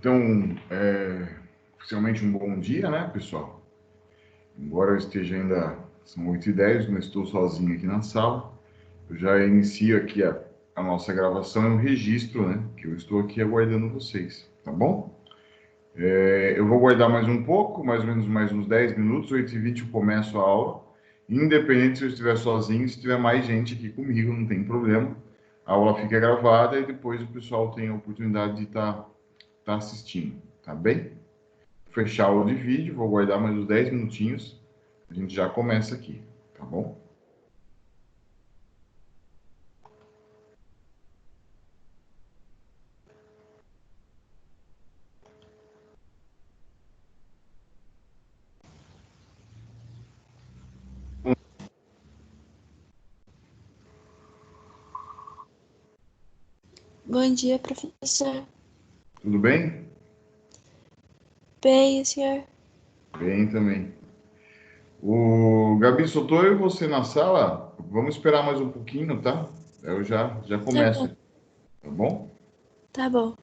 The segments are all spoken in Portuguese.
Então, oficialmente um bom dia, né, pessoal? Embora eu esteja ainda, são 8h10, não estou sozinho aqui na sala, eu já inicio aqui a nossa gravação, é um registro, né, que eu estou aqui aguardando vocês, tá bom? Eu vou aguardar mais um pouco, mais ou menos mais uns 10 minutos, 8h20 eu começo a aula, independente se eu estiver sozinho, se tiver mais gente aqui comigo, não tem problema, a aula fica gravada e depois o pessoal tem a oportunidade de estar assistindo, tá bem? Fechar o de vídeo, vou guardar mais uns 10 minutinhos, a gente já começa aqui, tá bom? Bom dia, professor. Tudo bem? Bem, senhor? Bem também. O Gabi, só tô eu e você na sala, vamos esperar mais um pouquinho, tá? Eu já Tá começo, bom, tá bom? tá bom.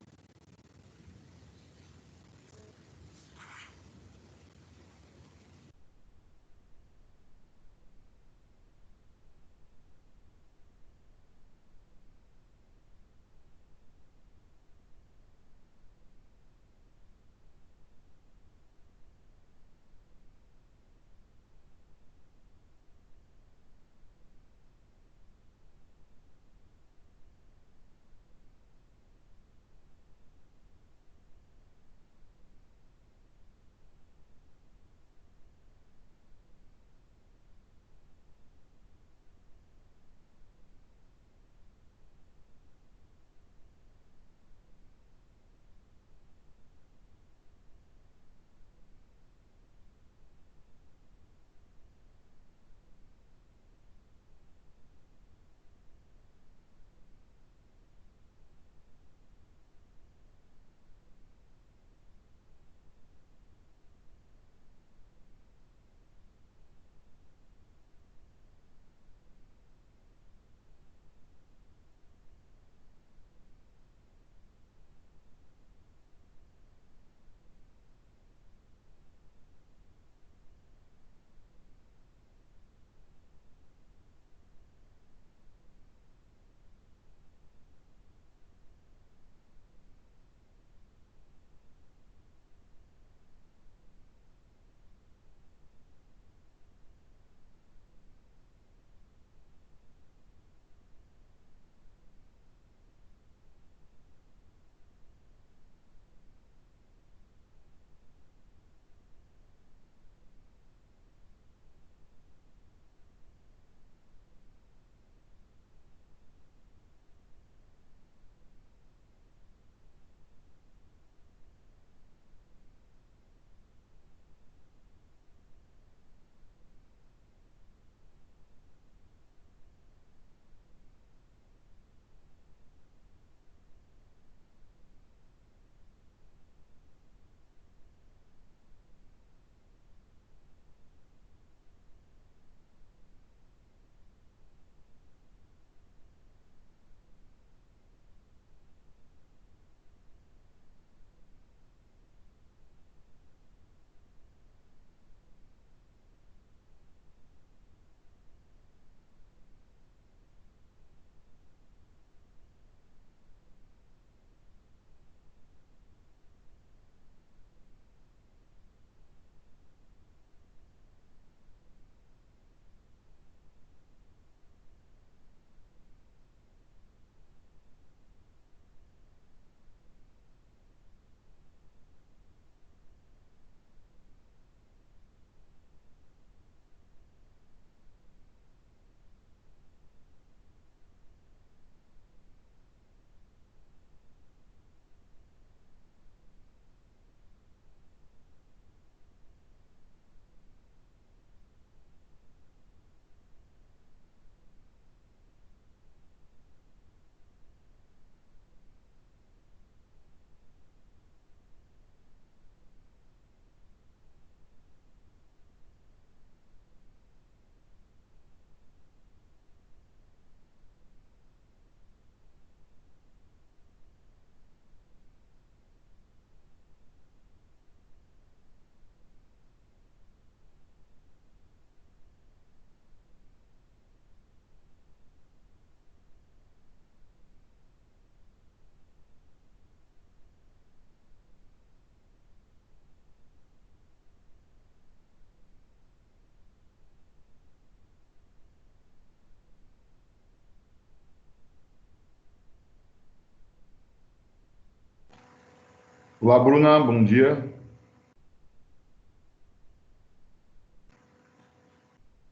Olá, Bruna, bom dia.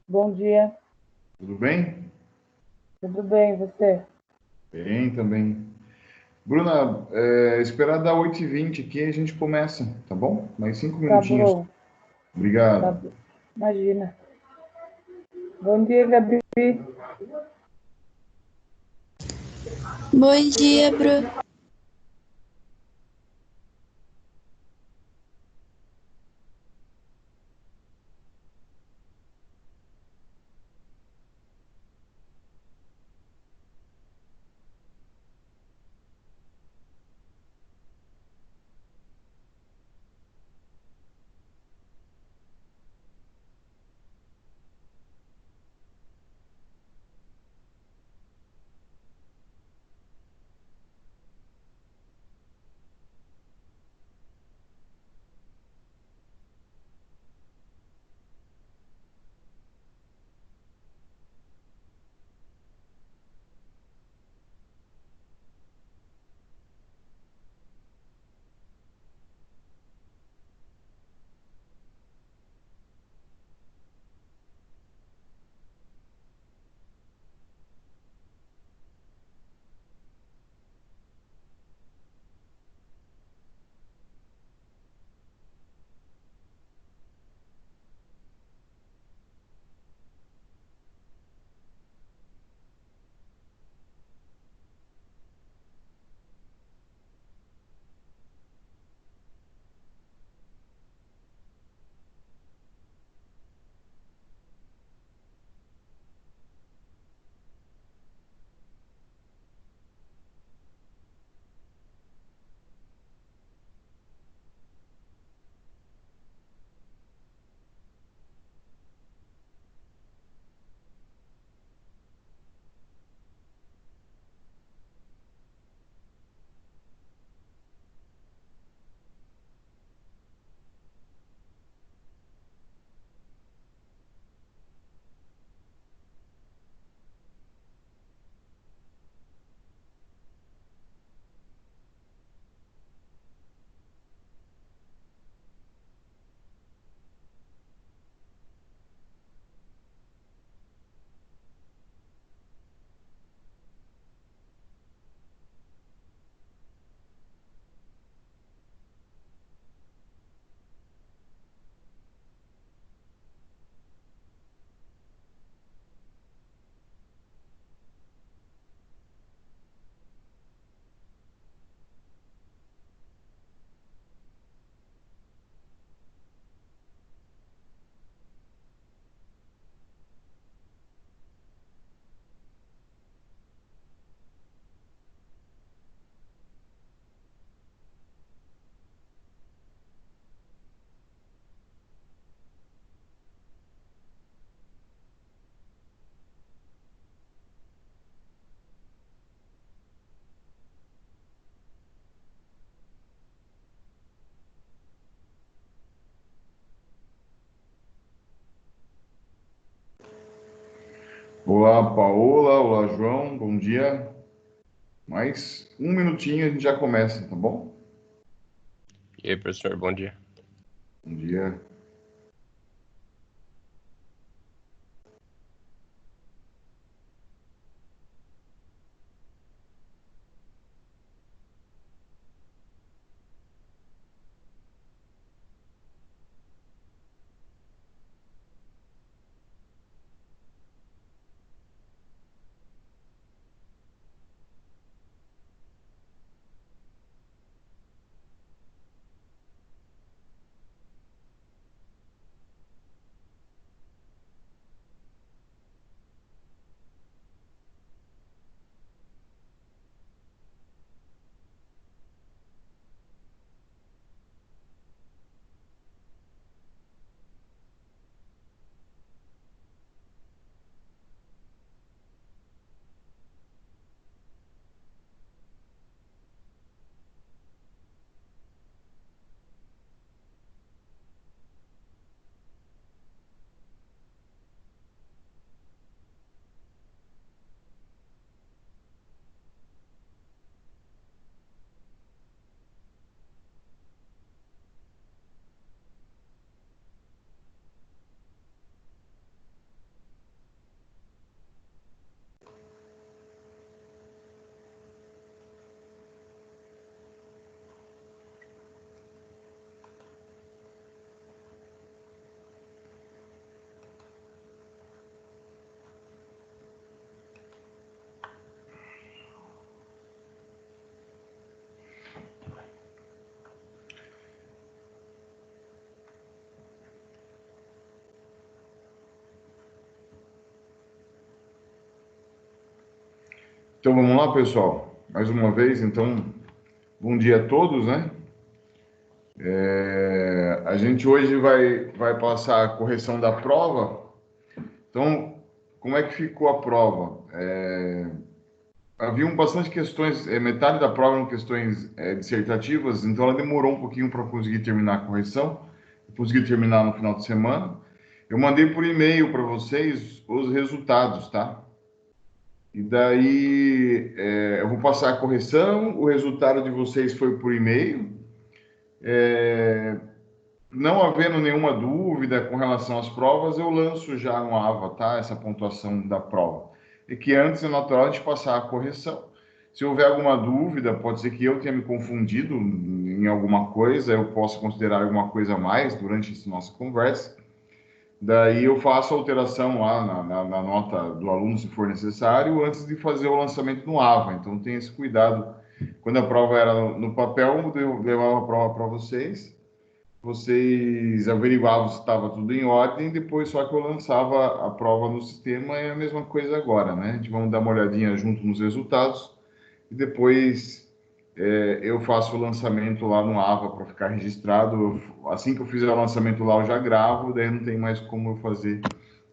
Bom dia, Tudo bem? tudo bem, e você? Bem também. Bruna, esperar dar 8h20 aqui a gente começa, tá bom? Mais 5 minutinhos. Tá Obrigado. bom, imagina. Bom dia, Gabi. Bom dia, Bru. Olá, Paola. Olá, João. Bom dia. Mais 1 minutinho a gente já começa, tá bom? E aí, professor, bom dia. Bom dia. Então vamos lá, pessoal. Mais uma vez, então, bom dia a todos, né? A gente hoje vai passar a correção da prova. Então, como é que ficou a prova? Haviam bastante questões, metade da prova eram questões dissertativas, então ela demorou um pouquinho para conseguir terminar a correção. Eu consegui terminar no final de semana. Eu mandei por e-mail para vocês os resultados, tá? E daí eu vou passar a correção, o resultado de vocês foi por e-mail. Não havendo nenhuma dúvida com relação às provas, eu lanço já no AVA, tá? Essa pontuação da prova. E que antes é natural a gente passar a correção. Se houver alguma dúvida, pode ser que eu tenha me confundido em alguma coisa, eu posso considerar alguma coisa a mais durante essa nossa conversa. Daí eu faço a alteração lá na nota do aluno, se for necessário, antes de fazer o lançamento no AVA. Então, tenha esse cuidado. Quando a prova era no papel, eu levava a prova para vocês averiguavam se estava tudo em ordem, depois só que eu lançava a prova no sistema. É a mesma coisa agora, né? A gente vai dar uma olhadinha junto nos resultados e depois eu faço o lançamento lá no AVA para ficar registrado. Assim que eu fizer o lançamento lá, eu já gravo, daí não tem mais como eu fazer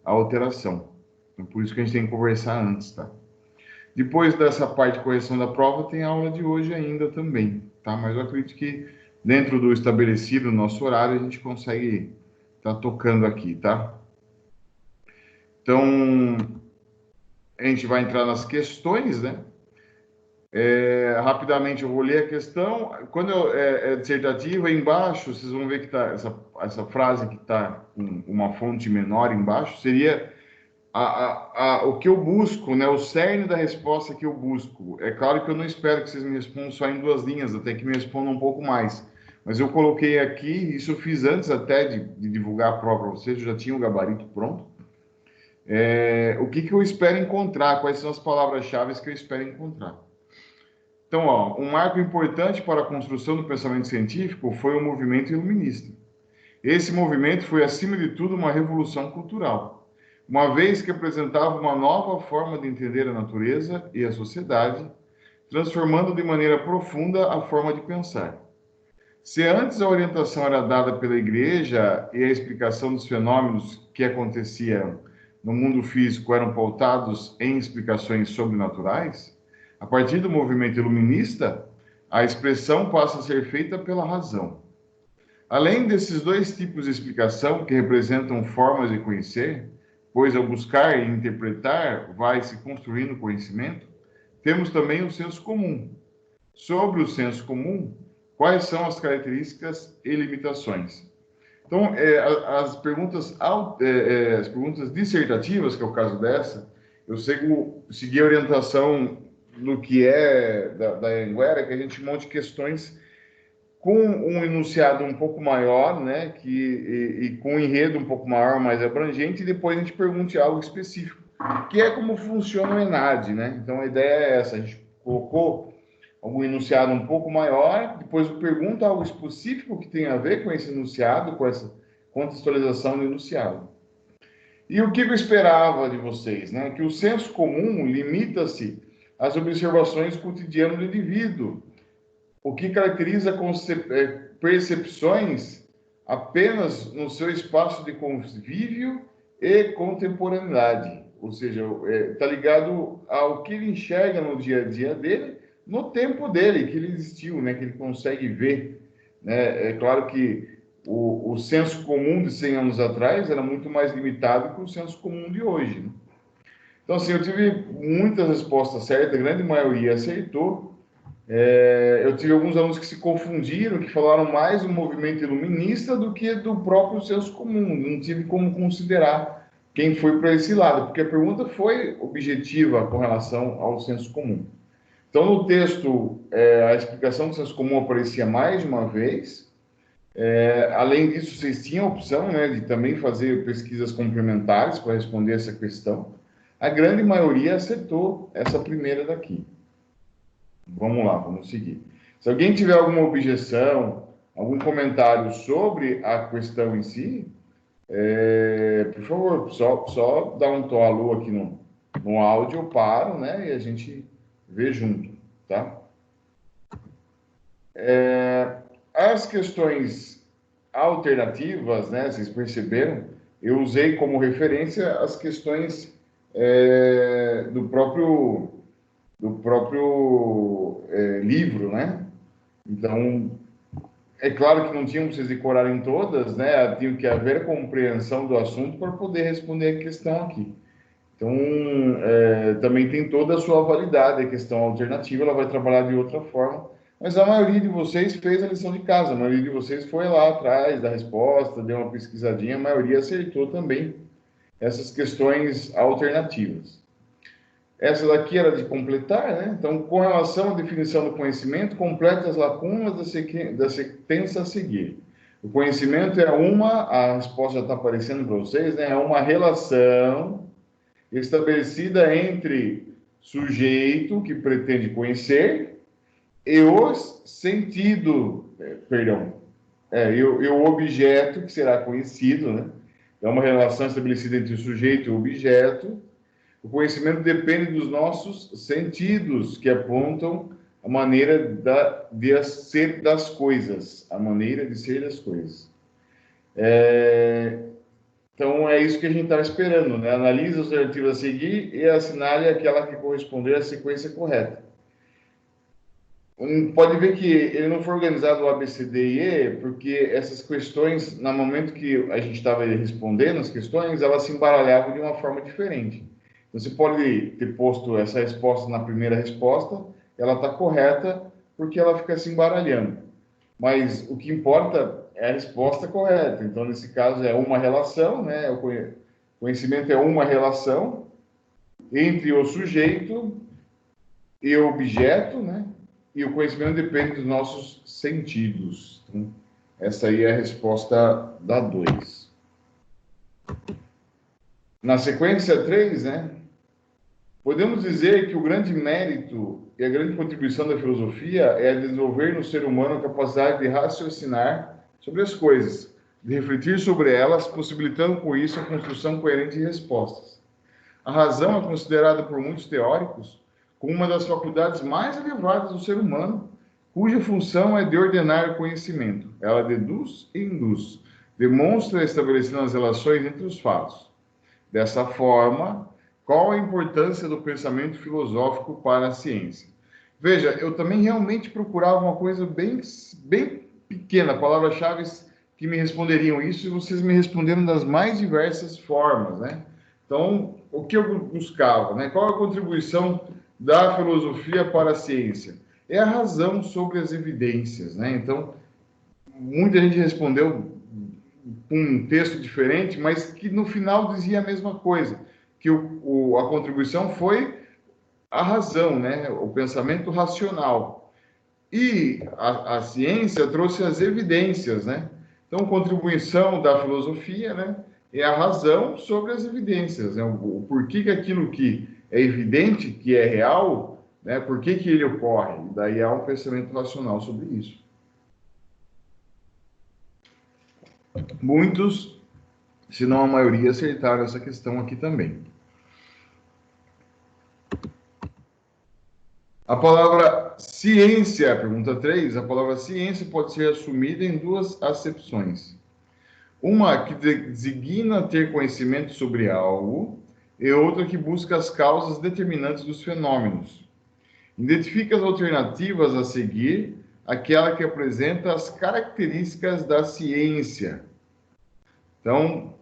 a alteração. Então, por isso que a gente tem que conversar antes, tá? Depois dessa parte de correção da prova, tem a aula de hoje ainda também, tá? Mas eu acredito que dentro do estabelecido, no nosso horário, a gente consegue estar tocando aqui, tá? Então, a gente vai entrar nas questões, né? Rapidamente eu vou ler a questão. Quando é dissertativa, embaixo, vocês vão ver que tá essa frase que está com uma fonte menor embaixo, seria o que eu busco, né? O cerne da resposta que eu busco. É claro que eu não espero que vocês me respondam só em 2 linhas, até que me respondam um pouco mais. Mas eu coloquei aqui, isso eu fiz antes até de divulgar a prova para vocês, eu já tinha o gabarito pronto. O que eu espero encontrar, quais são as palavras-chave que eu espero encontrar. Então, um marco importante para a construção do pensamento científico foi o movimento iluminista. Esse movimento foi, acima de tudo, uma revolução cultural, uma vez que apresentava uma nova forma de entender a natureza e a sociedade, transformando de maneira profunda a forma de pensar. Se antes a orientação era dada pela Igreja e a explicação dos fenômenos que aconteciam no mundo físico eram pautados em explicações sobrenaturais, a partir do movimento iluminista, a expressão passa a ser feita pela razão. Além desses 2 tipos de explicação que representam formas de conhecer, pois ao buscar e interpretar vai se construindo conhecimento, temos também o senso comum. Sobre o senso comum, quais são as características e limitações? Então, as perguntas dissertativas, que é o caso dessa, eu segui a orientação no que é da Anhanguera, que a gente monte questões com um enunciado um pouco maior, né, e com um enredo um pouco maior, mais abrangente, e depois a gente pergunte algo específico, que é como funciona o ENAD, né? Então, a ideia é essa, a gente colocou algum enunciado um pouco maior, depois eu pergunto algo específico que tem a ver com esse enunciado, com essa contextualização do enunciado. E o que eu esperava de vocês, né? Que o senso comum limita-se às observações cotidianas do indivíduo, o que caracteriza percepções apenas no seu espaço de convívio e contemporaneidade, ou seja, está ligado ao que ele enxerga no dia a dia dele, no tempo dele, que ele existiu, né, que ele consegue ver, né? É claro que o senso comum de 100 anos atrás era muito mais limitado que o senso comum de hoje, né? Então, assim, eu tive muitas respostas certas, a grande maioria acertou. Eu tive alguns alunos que se confundiram, que falaram mais do movimento iluminista do que do próprio senso comum. Não tive como considerar quem foi para esse lado, porque a pergunta foi objetiva com relação ao senso comum. Então, no texto, a explicação do senso comum aparecia mais de uma vez. Além disso, vocês tinham a opção, né, de também fazer pesquisas complementares para responder essa questão. A grande maioria acertou essa primeira daqui. Vamos lá, vamos seguir. Se alguém tiver alguma objeção, algum comentário sobre a questão em si, por favor, só dá um alô aqui no áudio, eu paro, né, e a gente ver junto, tá? As questões alternativas, né, vocês perceberam, eu usei como referência as questões do próprio livro, né? Então, é claro que não tinham que vocês decorarem todas, né? Tinha que haver compreensão do assunto para poder responder a questão aqui. Então, também tem toda a sua validade. A questão alternativa, ela vai trabalhar de outra forma. Mas a maioria de vocês fez a lição de casa. A maioria de vocês foi lá atrás da resposta, deu uma pesquisadinha. A maioria acertou também essas questões alternativas. Essa daqui era de completar, né? Então, com relação à definição do conhecimento, complete as lacunas da sentença a seguir. O conhecimento a resposta já está aparecendo para vocês, né? É uma relação estabelecida entre sujeito, que pretende conhecer, e o sentido, e o objeto, que será conhecido, né? É uma relação estabelecida entre o sujeito e o objeto. O conhecimento depende dos nossos sentidos, que apontam a maneira de ser das coisas, a maneira de ser das coisas. Então, é isso que a gente estava esperando, né? Analise as alternativas a seguir e assinale aquela que corresponder à sequência correta. Pode ver que ele não foi organizado o A, B, C, D e E, porque essas questões, no momento que a gente estava respondendo as questões, elas se embaralhavam de uma forma diferente. Então, você pode ter posto essa resposta na primeira resposta, ela está correta, porque ela fica se embaralhando. Mas o que importa é a resposta correta. Então, nesse caso, é uma relação, né? O conhecimento é uma relação entre o sujeito e o objeto, né? E o conhecimento depende dos nossos sentidos. Então, essa aí é a resposta da 2. Na sequência 3, né? Podemos dizer que o grande mérito e a grande contribuição da filosofia é desenvolver no ser humano a capacidade de raciocinar sobre as coisas, de refletir sobre elas, possibilitando com isso a construção coerente de respostas. A razão é considerada por muitos teóricos como uma das faculdades mais elevadas do ser humano, cuja função é de ordenar o conhecimento. Ela deduz e induz, demonstra estabelecendo as relações entre os fatos. Dessa forma, qual a importância do pensamento filosófico para a ciência? Veja, eu também realmente procurava uma coisa bem pequena, palavras-chave que me responderiam isso, e vocês me responderam das mais diversas formas, né? Então, o que eu buscava, né? Qual a contribuição da filosofia para a ciência? É a razão sobre as evidências, né? Então, muita gente respondeu com um texto diferente, mas que no final dizia a mesma coisa, que a contribuição foi a razão, né? O pensamento racional. E a ciência trouxe as evidências, né? Então, contribuição da filosofia, né? É a razão sobre as evidências, né? O porquê que aquilo que é evidente, que é real, né? Por que ele ocorre? E daí há um pensamento racional sobre isso. Muitos, se não a maioria, acertaram essa questão aqui também. A palavra ciência, pergunta 3, a palavra ciência pode ser assumida em duas acepções. Uma que designa ter conhecimento sobre algo e outra que busca as causas determinantes dos fenômenos. Identifica as alternativas a seguir, aquela que apresenta as características da ciência. Então,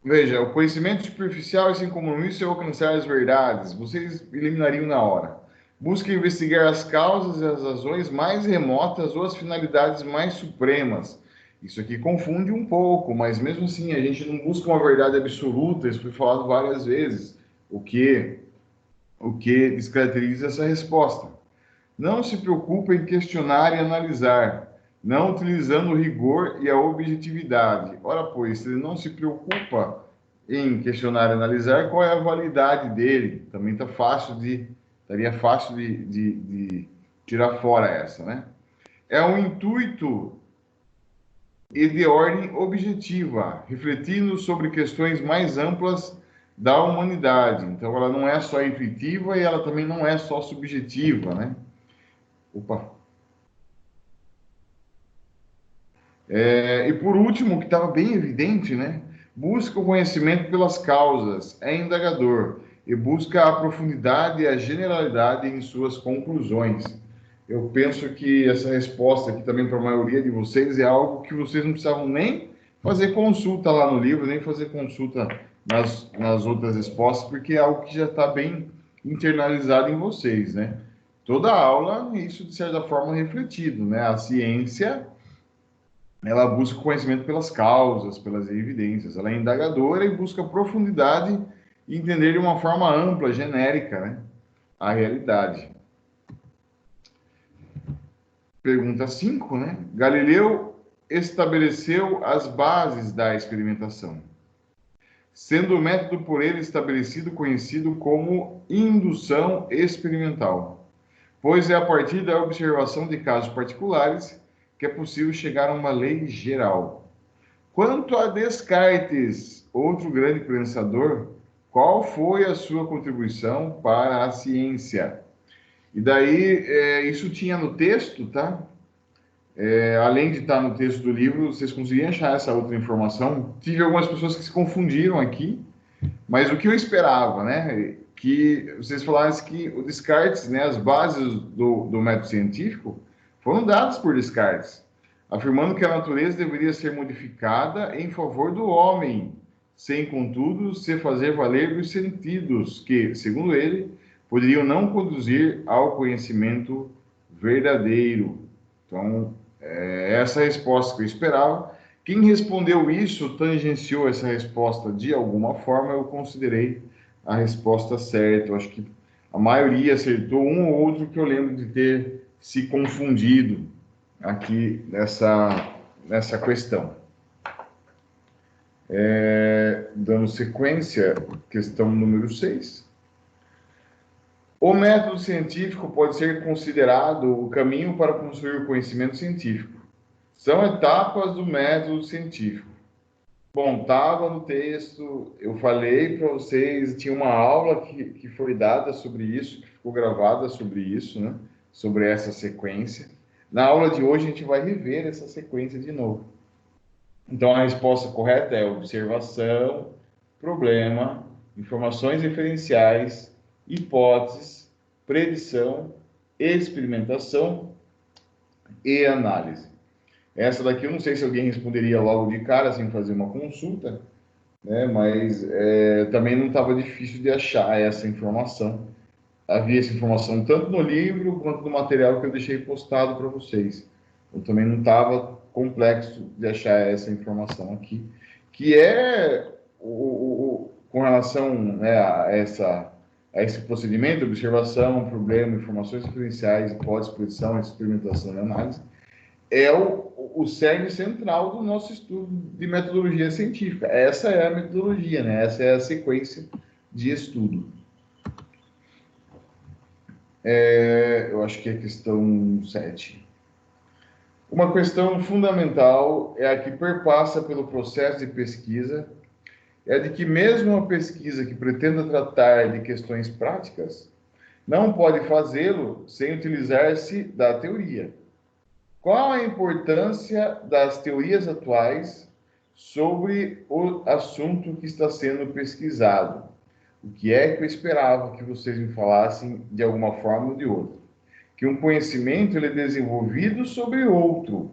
veja, o conhecimento superficial e sem compromisso é alcançar as verdades. Vocês eliminariam na hora. Busca investigar as causas e as razões mais remotas ou as finalidades mais supremas. Isso aqui confunde um pouco, mas mesmo assim a gente não busca uma verdade absoluta, isso foi falado várias vezes, o que descaracteriza essa resposta. Não se preocupa em questionar e analisar, não utilizando o rigor e a objetividade. Ora, pois, se ele não se preocupa em questionar e analisar, qual é a validade dele? Também estaria fácil de tirar fora essa, né? É um intuito e de ordem objetiva, refletindo sobre questões mais amplas da humanidade. Então, ela não é só intuitiva e ela também não é só subjetiva, né? Opa! E por último, que estava bem evidente, né? Busca o conhecimento pelas causas, é indagador e busca a profundidade e a generalidade em suas conclusões. Eu penso que essa resposta aqui também para a maioria de vocês é algo que vocês não precisavam nem fazer consulta lá no livro, nem fazer consulta nas outras respostas, porque é algo que já está bem internalizado em vocês, né? Toda aula, isso de certa forma refletido, né? A ciência, ela busca o conhecimento pelas causas, pelas evidências. Ela é indagadora e busca profundidade e entender de uma forma ampla, genérica, né, a realidade. Pergunta 5, né? Galileu estabeleceu as bases da experimentação, sendo o método por ele estabelecido conhecido como indução experimental, pois é a partir da observação de casos particulares que é possível chegar a uma lei geral. Quanto a Descartes, outro grande pensador, qual foi a sua contribuição para a ciência? E daí, isso tinha no texto, tá? Além de estar no texto do livro, vocês conseguiram achar essa outra informação? Tive algumas pessoas que se confundiram aqui, mas o que eu esperava, né? Que vocês falassem que o Descartes, né, as bases do método científico, foram dadas por Descartes, afirmando que a natureza deveria ser modificada em favor do homem, sem, contudo, se fazer valer os sentidos que, segundo ele, poderiam não conduzir ao conhecimento verdadeiro. Então, essa é a resposta que eu esperava. Quem respondeu isso tangenciou essa resposta de alguma forma, eu considerei a resposta certa. Eu acho que a maioria acertou, um ou outro que eu lembro de ter se confundido aqui nessa questão. Dando sequência, questão número 6. O método científico pode ser considerado o caminho para construir o conhecimento científico. São etapas do método científico. Bom, estava no texto, eu falei para vocês, tinha uma aula que foi dada sobre isso, que ficou gravada sobre isso, né? Sobre essa sequência. Na aula de hoje, a gente vai rever essa sequência de novo. Então, a resposta correta é observação, problema, informações referenciais, hipóteses, predição, experimentação e análise. Essa daqui eu não sei se alguém responderia logo de cara, sem fazer uma consulta, né? Mas também não estava difícil de achar essa informação. Havia essa informação tanto no livro quanto no material que eu deixei postado para vocês. Eu também não estava complexo de achar essa informação aqui, que é com relação, né, a esse procedimento, observação, problema, informações referenciais, hipótese, predição, experimentação e análise, é o cerne central do nosso estudo de metodologia científica. Essa é a metodologia, né? Essa é a sequência de estudo. Eu acho que é a questão 7. Uma questão fundamental é a que perpassa pelo processo de pesquisa, é a de que mesmo uma pesquisa que pretenda tratar de questões práticas não pode fazê-lo sem utilizar-se da teoria. Qual a importância das teorias atuais sobre o assunto que está sendo pesquisado? O que é que eu esperava que vocês me falassem de alguma forma ou de outra? Que um conhecimento ele é desenvolvido sobre outro,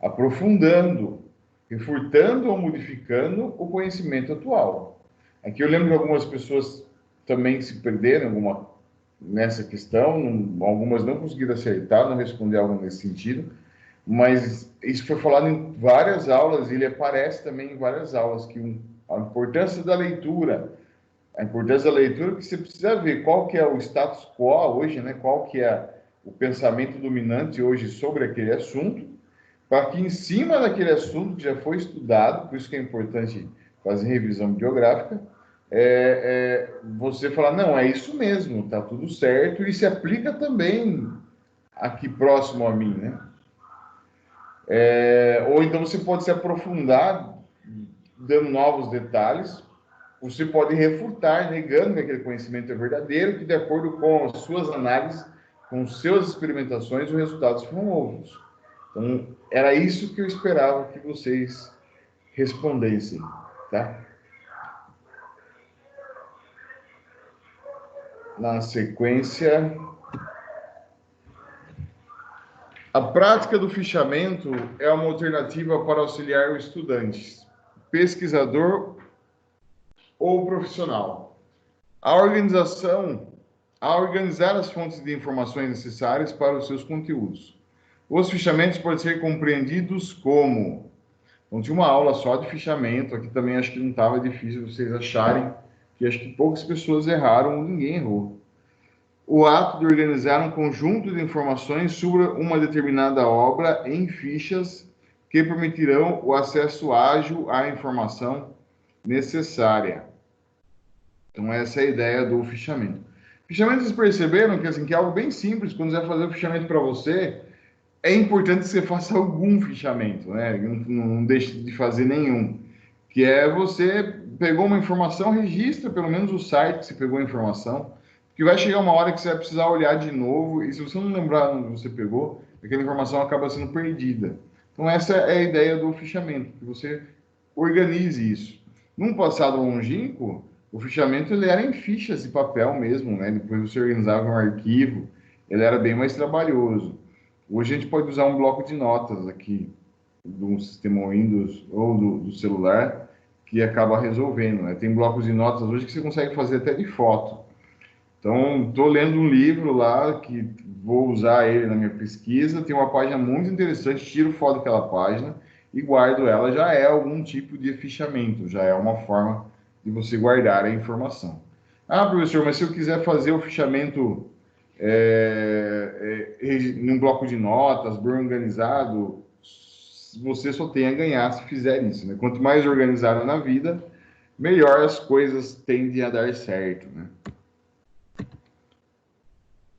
aprofundando, refutando ou modificando o conhecimento atual. Aqui eu lembro que algumas pessoas também se perderam nessa questão, algumas não conseguiram acertar, não responder algo nesse sentido, mas isso foi falado em várias aulas, e ele aparece também em várias aulas, que a importância da leitura, que você precisa ver qual que é o status quo hoje, né? Qual que é o pensamento dominante hoje sobre aquele assunto, para que em cima daquele assunto que já foi estudado, por isso que é importante fazer revisão bibliográfica, você falar, não, é isso mesmo, tá tudo certo, e se aplica também aqui próximo a mim, né? Ou então você pode se aprofundar, dando novos detalhes, você pode refutar, negando que aquele conhecimento é verdadeiro, que de acordo com as suas análises, com suas experimentações, os resultados foram outros. Então, era isso que eu esperava que vocês respondessem, tá? Na sequência, a prática do fichamento é uma alternativa para auxiliar o estudante, pesquisador ou profissional. A organizar as fontes de informações necessárias para os seus conteúdos. Os fichamentos podem ser compreendidos como... Então, tinha uma aula só de fichamento, aqui também acho que não estava difícil vocês acharem, que acho que poucas pessoas erraram, ou ninguém errou. O ato de organizar um conjunto de informações sobre uma determinada obra em fichas que permitirão o acesso ágil à informação necessária. Então, essa é a ideia do fichamento. Fichamento, vocês perceberam que, assim, que é algo bem simples. Quando você vai fazer o fichamento para você, é importante que você faça algum fichamento, né? Não deixe de fazer nenhum. Que é você pegou uma informação, registra pelo menos o site que você pegou a informação, que vai chegar uma hora que você vai precisar olhar de novo, e se você não lembrar onde você pegou, aquela informação acaba sendo perdida. Então, essa é a ideia do fichamento, que você organize isso. Num passado longínquo, o fichamento ele era em fichas de papel mesmo, né? Depois você organizava um arquivo, ele era bem mais trabalhoso. Hoje a gente pode usar um bloco de notas aqui do sistema Windows ou do celular que acaba resolvendo, né? Tem blocos de notas hoje que você consegue fazer até de foto. Então, estou lendo um livro lá que vou usar ele na minha pesquisa, tem uma página muito interessante, tiro foto daquela página e guardo ela. Já é algum tipo de fichamento, já é uma forma de você guardar a informação. Ah, professor, mas se eu quiser fazer o fichamento num bloco de notas, bem organizado, você só tem a ganhar se fizer isso, né? Quanto mais organizado na vida, melhor as coisas tendem a dar certo, né?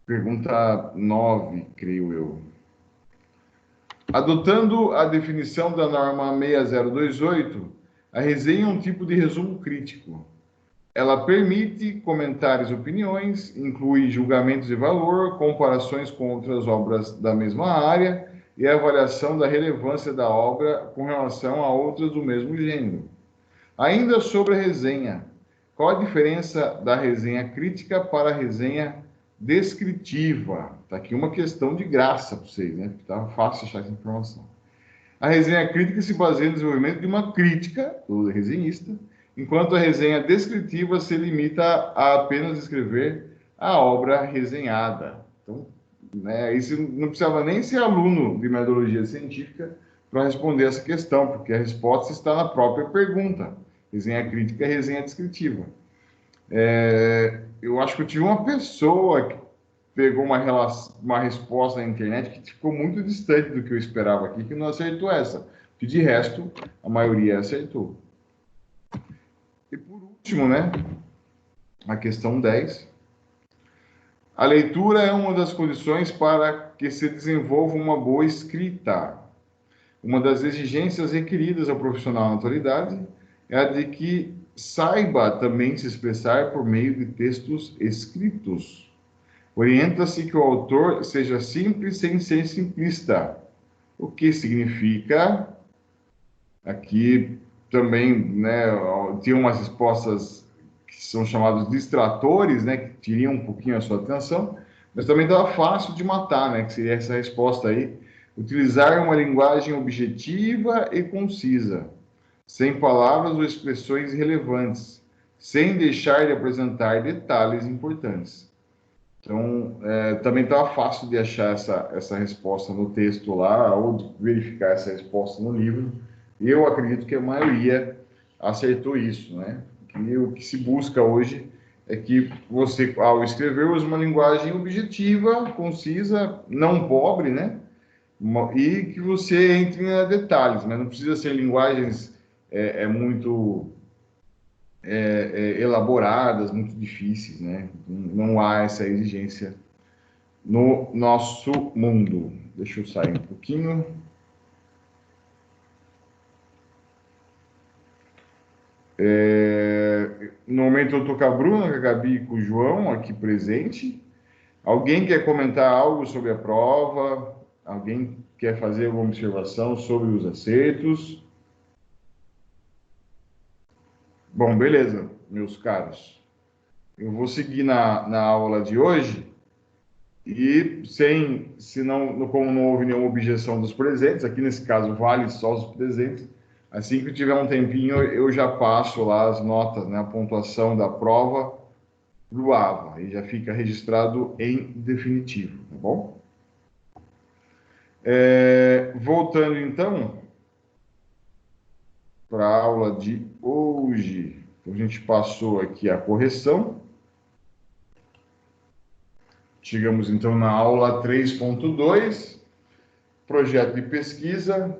Pergunta 9, creio eu. Adotando a definição da norma 6028, a resenha é um tipo de resumo crítico. Ela permite comentários e opiniões, inclui julgamentos de valor, comparações com outras obras da mesma área e avaliação da relevância da obra com relação a outras do mesmo gênero. Ainda sobre a resenha, qual a diferença da resenha crítica para a resenha descritiva? Está aqui uma questão de graça para vocês, né? Tá fácil achar essa informação. A resenha crítica se baseia no desenvolvimento de uma crítica do resenhista, enquanto a resenha descritiva se limita a apenas descrever a obra resenhada. Então, né, isso não precisava nem ser aluno de metodologia científica para responder essa questão, porque a resposta está na própria pergunta. Resenha crítica e resenha descritiva. Eu acho que eu tive uma pessoa que pegou uma resposta na internet que ficou muito distante do que eu esperava aqui, que não acertou essa. Que de resto, a maioria acertou. E por último, né, a questão 10. A leitura é uma das condições para que se desenvolva uma boa escrita. Uma das exigências requeridas ao profissional na atualidade é a de que saiba também se expressar por meio de textos escritos. Orienta-se que o autor seja simples sem ser simplista, o que significa, aqui também, né, tinha umas respostas que são chamados distratores, né, que tiriam um pouquinho a sua atenção, mas também estava fácil de matar, né, que seria essa resposta aí, utilizar uma linguagem objetiva e concisa, sem palavras ou expressões irrelevantes, sem deixar de apresentar detalhes importantes. Então, também estava fácil de achar essa resposta no texto lá, ou de verificar essa resposta no livro. Eu acredito que a maioria acertou isso, né? E o que se busca hoje é que você, ao escrever, use uma linguagem objetiva, concisa, não pobre, né? E que você entre em detalhes, mas não precisa ser linguagens muito elaboradas, muito difíceis, né? Não há essa exigência no nosso mundo. Deixa eu sair um pouquinho. no momento eu estou com a Bruna, com a Gabi e com o João aqui presente. Alguém quer comentar algo sobre a prova? Alguém quer fazer alguma observação sobre os acertos? Bom, beleza, meus caros. Eu vou seguir na aula de hoje e como não houve nenhuma objeção dos presentes, aqui nesse caso vale só os presentes, assim que eu tiver um tempinho eu já passo lá as notas, né, a pontuação da prova pro AVA, e já fica registrado em definitivo, tá bom? Voltando então para a aula de hoje, a gente passou aqui a correção. Chegamos então na aula 3.2, projeto de pesquisa,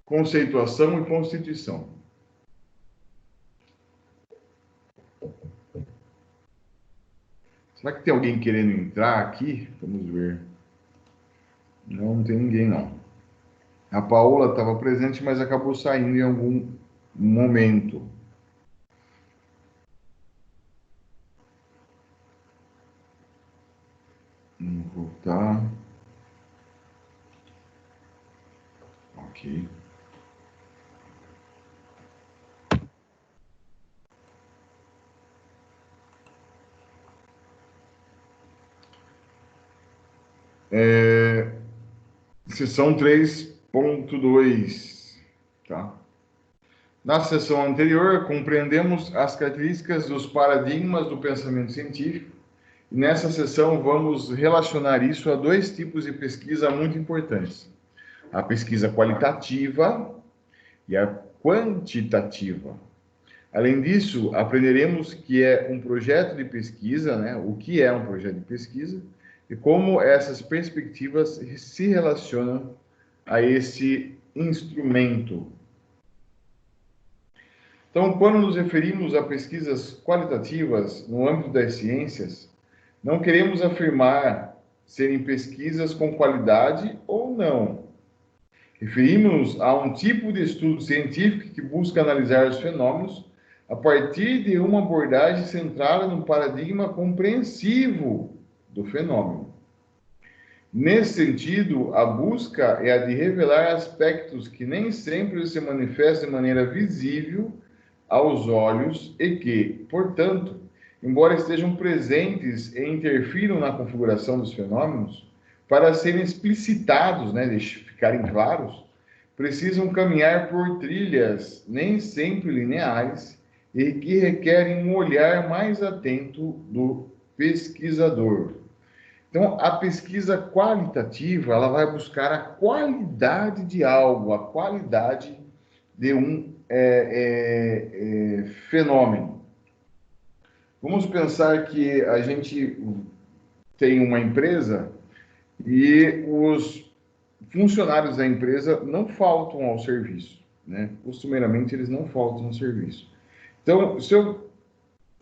conceituação e constituição. Será que tem alguém querendo entrar aqui? Vamos ver. Não tem ninguém, não. A Paola estava presente, mas acabou saindo em algum momento. Vamos voltar. Ok. Seção 3.2, tá? Na sessão anterior, compreendemos as características dos paradigmas do pensamento científico, e nessa sessão vamos relacionar isso a dois tipos de pesquisa muito importantes: a pesquisa qualitativa e a quantitativa. Além disso, aprenderemos que é um projeto de pesquisa, né? O que é um projeto de pesquisa e como essas perspectivas se relacionam a esse instrumento. Então, quando nos referimos a pesquisas qualitativas no âmbito das ciências, não queremos afirmar serem pesquisas com qualidade ou não. Referimos-nos a um tipo de estudo científico que busca analisar os fenômenos a partir de uma abordagem centrada no paradigma compreensivo do fenômeno. Nesse sentido, a busca é a de revelar aspectos que nem sempre se manifestam de maneira visível aos olhos e que, portanto, embora estejam presentes e interfiram na configuração dos fenômenos, para serem explicitados, né, ficarem claros, precisam caminhar por trilhas nem sempre lineares e que requerem um olhar mais atento do pesquisador. Então, a pesquisa qualitativa, ela vai buscar a qualidade de algo, a qualidade de um fenômeno. Vamos pensar que a gente tem uma empresa e os funcionários da empresa não faltam ao serviço, né? Costumeiramente, eles não faltam ao serviço. Então, se eu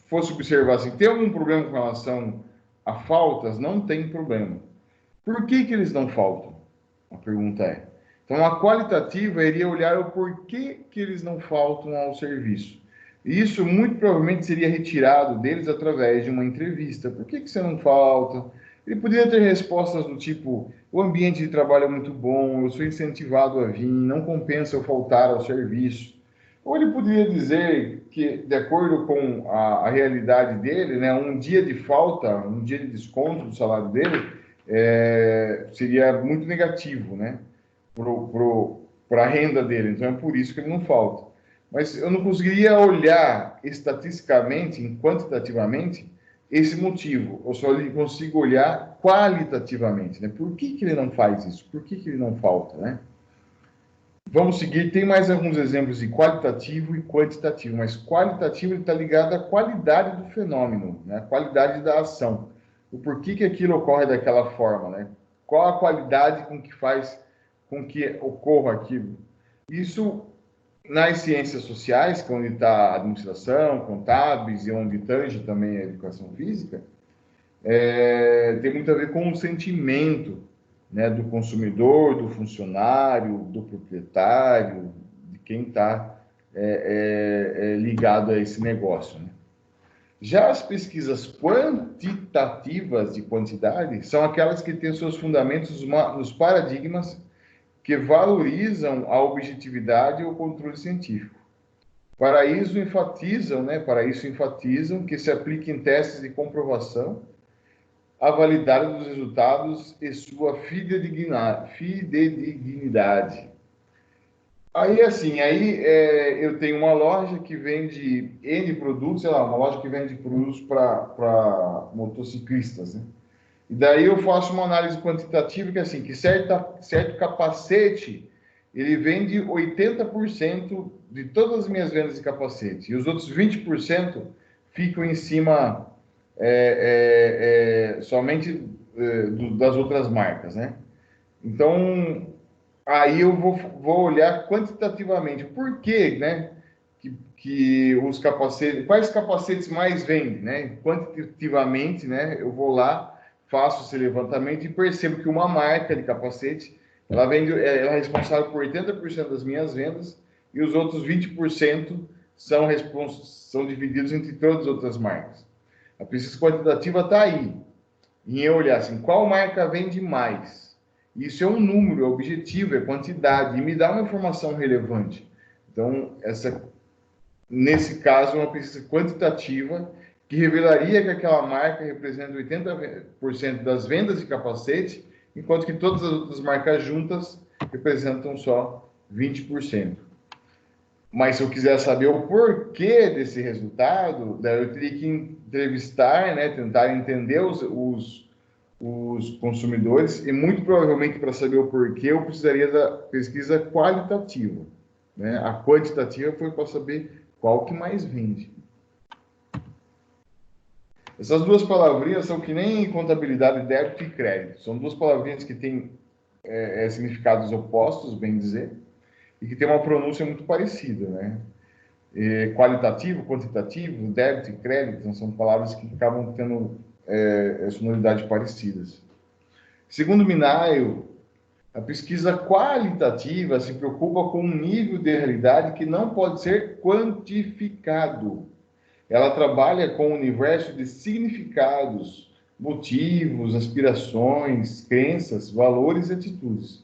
fosse observar assim, tem algum problema com relação a faltas? Não tem problema. Por que eles não faltam? A pergunta é. Então, a qualitativa iria olhar o porquê que eles não faltam ao serviço. E isso, muito provavelmente, seria retirado deles através de uma entrevista. Por que você não falta? Ele poderia ter respostas do tipo: o ambiente de trabalho é muito bom, eu sou incentivado a vir, não compensa eu faltar ao serviço. Ou ele poderia dizer que, de acordo com a realidade dele, né, um dia de falta, um dia de desconto do salário dele, seria muito negativo, né, para a renda dele. Então, é por isso que ele não falta. Mas eu não conseguiria olhar estatisticamente, quantitativamente, esse motivo. Eu só consigo olhar qualitativamente, né? Por que ele não faz isso? Por que ele não falta, né? Vamos seguir, tem mais alguns exemplos de qualitativo e quantitativo, mas qualitativo está ligado à qualidade do fenômeno, né? A qualidade da ação. O porquê que aquilo ocorre daquela forma, né? Qual a qualidade com que faz com que ocorra aquilo. Isso, nas ciências sociais, que é onde está a administração, contábeis, e onde tange também a educação física, tem muito a ver com o sentimento, né, do consumidor, do funcionário, do proprietário, de quem está ligado a esse negócio, né? Já as pesquisas quantitativas de quantidade são aquelas que têm seus fundamentos nos paradigmas que valorizam a objetividade e o controle científico. Para isso enfatizam que se aplique em testes de comprovação a validade dos resultados e sua fidedignidade. Eu tenho uma loja que vende N produtos, sei lá, uma loja que vende produtos para motociclistas, né? E daí eu faço uma análise quantitativa que assim, que certo capacete, ele vende 80% de todas as minhas vendas de capacete, e os outros 20% ficam em cima somente das outras marcas, né? Então, aí eu vou olhar quantitativamente o porquê, né? Que os capacetes, quais capacetes mais vendem, né? Quantitativamente, né? Eu vou lá, faço esse levantamento e percebo que uma marca de capacete, ela é responsável por 80% das minhas vendas e os outros 20% são divididos entre todas as outras marcas. A pesquisa quantitativa está aí, em eu olhar assim, qual marca vende mais? Isso é um número, é objetivo, é quantidade, e me dá uma informação relevante. Então, nesse caso, é uma pesquisa quantitativa que revelaria que aquela marca representa 80% das vendas de capacete, enquanto que todas as outras marcas juntas representam só 20%. Mas se eu quiser saber o porquê desse resultado, daí eu teria que entrevistar, né, tentar entender os consumidores, e muito provavelmente para saber o porquê eu precisaria da pesquisa qualitativa, né? A quantitativa foi para saber qual que mais vende. Essas duas palavrinhas são que nem contabilidade, débito e crédito. São duas palavrinhas que têm significados opostos, bem dizer, e que tem uma pronúncia muito parecida, né? Qualitativo, quantitativo, débito e crédito, então são palavras que acabam tendo sonoridade parecidas. Segundo Minayo, a pesquisa qualitativa se preocupa com um nível de realidade que não pode ser quantificado. Ela trabalha com o universo de significados, motivos, aspirações, crenças, valores e atitudes,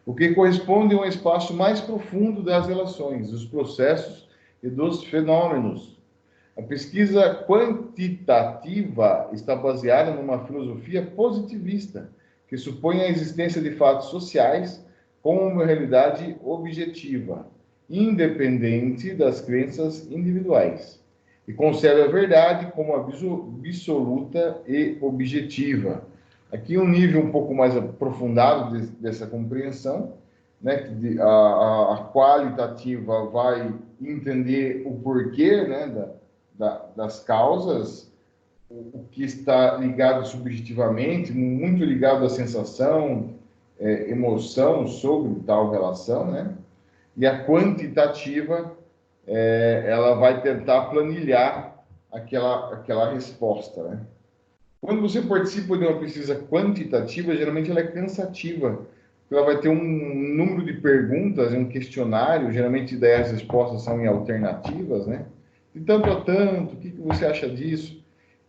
o que corresponde a um espaço mais profundo das relações, dos processos e dos fenômenos. A pesquisa quantitativa está baseada numa filosofia positivista, que supõe a existência de fatos sociais como uma realidade objetiva, independente das crenças individuais, e concebe a verdade como absoluta e objetiva. Aqui um nível um pouco mais aprofundado dessa compreensão, né? A qualitativa vai entender o porquê, né, das causas, o que está ligado subjetivamente, muito ligado à sensação, emoção sobre tal relação, né? E a quantitativa, ela vai tentar planilhar aquela resposta, né? Quando você participa de uma pesquisa quantitativa, geralmente ela é cansativa. Ela vai ter um número de perguntas, um questionário, geralmente daí as respostas são em alternativas, né? De tanto a tanto, o que você acha disso?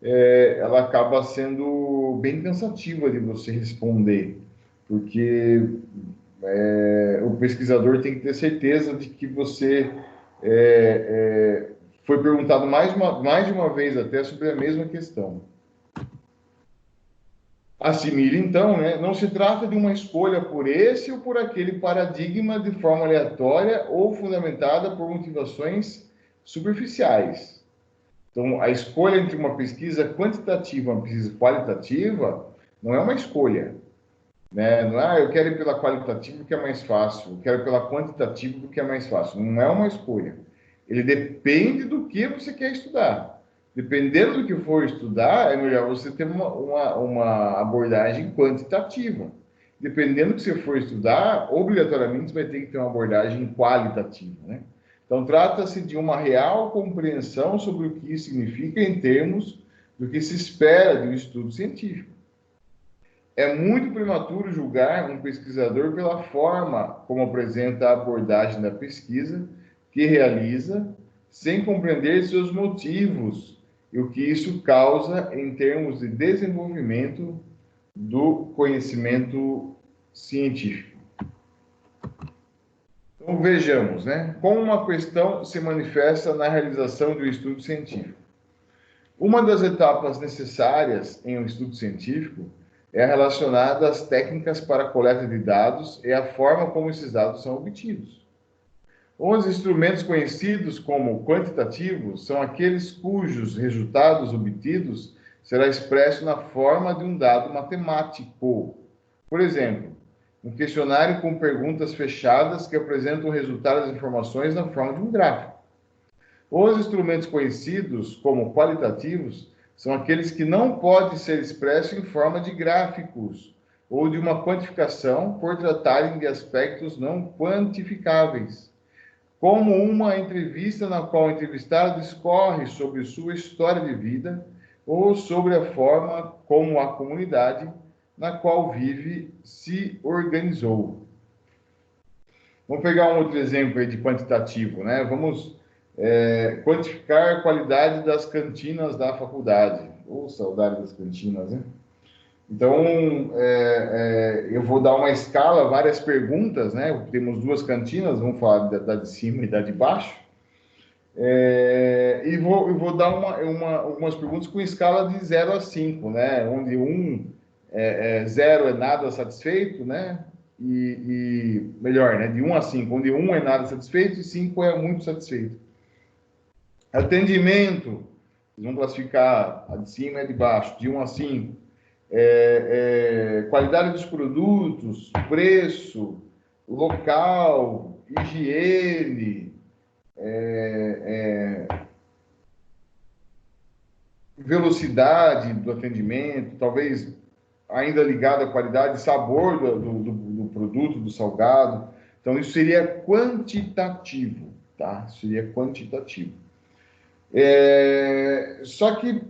Ela acaba sendo bem cansativa de você responder, porque o pesquisador tem que ter certeza de que você foi perguntado mais de uma vez até sobre a mesma questão. Assimile, então, né? Não se trata de uma escolha por esse ou por aquele paradigma de forma aleatória ou fundamentada por motivações superficiais. Então, a escolha entre uma pesquisa quantitativa e uma pesquisa qualitativa não é uma escolha, né? Não é, eu quero ir pela qualitativa porque é mais fácil, eu quero ir pela quantitativa porque é mais fácil. Não é uma escolha. Ele depende do que você quer estudar. Dependendo do que for estudar, é melhor você ter uma abordagem quantitativa. Dependendo do que você for estudar, obrigatoriamente você vai ter que ter uma abordagem qualitativa, né? Então, trata-se de uma real compreensão sobre o que isso significa em termos do que se espera de um estudo científico. É muito prematuro julgar um pesquisador pela forma como apresenta a abordagem da pesquisa que realiza, sem compreender seus motivos e o que isso causa em termos de desenvolvimento do conhecimento científico. Então, vejamos, né? Como uma questão se manifesta na realização de um estudo científico. Uma das etapas necessárias em um estudo científico é relacionada às técnicas para a coleta de dados e a forma como esses dados são obtidos. Os instrumentos conhecidos como quantitativos são aqueles cujos resultados obtidos será expresso na forma de um dado matemático. Por exemplo, um questionário com perguntas fechadas que apresentam o resultado das informações na forma de um gráfico. Os instrumentos conhecidos como qualitativos são aqueles que não podem ser expressos em forma de gráficos ou de uma quantificação por tratarem de aspectos não quantificáveis, como uma entrevista na qual o entrevistado discorre sobre sua história de vida ou sobre a forma como a comunidade na qual vive se organizou. Vamos pegar um outro exemplo aí de quantitativo, né? Vamos quantificar a qualidade das cantinas da faculdade. Ô, saudade das cantinas, né? Então, eu vou dar uma escala, várias perguntas, né? Temos duas cantinas, vamos falar da de cima e da de baixo. E vou dar algumas perguntas com escala de 0 a 5, né? Onde 0 é nada satisfeito, né? E melhor, né? De 1 a 5, onde 1 é nada satisfeito e 5 é muito satisfeito. Atendimento, vamos classificar a de cima e a de baixo, de 1 a 5. Qualidade dos produtos, preço, local, higiene, velocidade do atendimento, talvez ainda ligado à qualidade, sabor do produto, do salgado. Então, isso seria quantitativo, tá? Seria quantitativo. Só que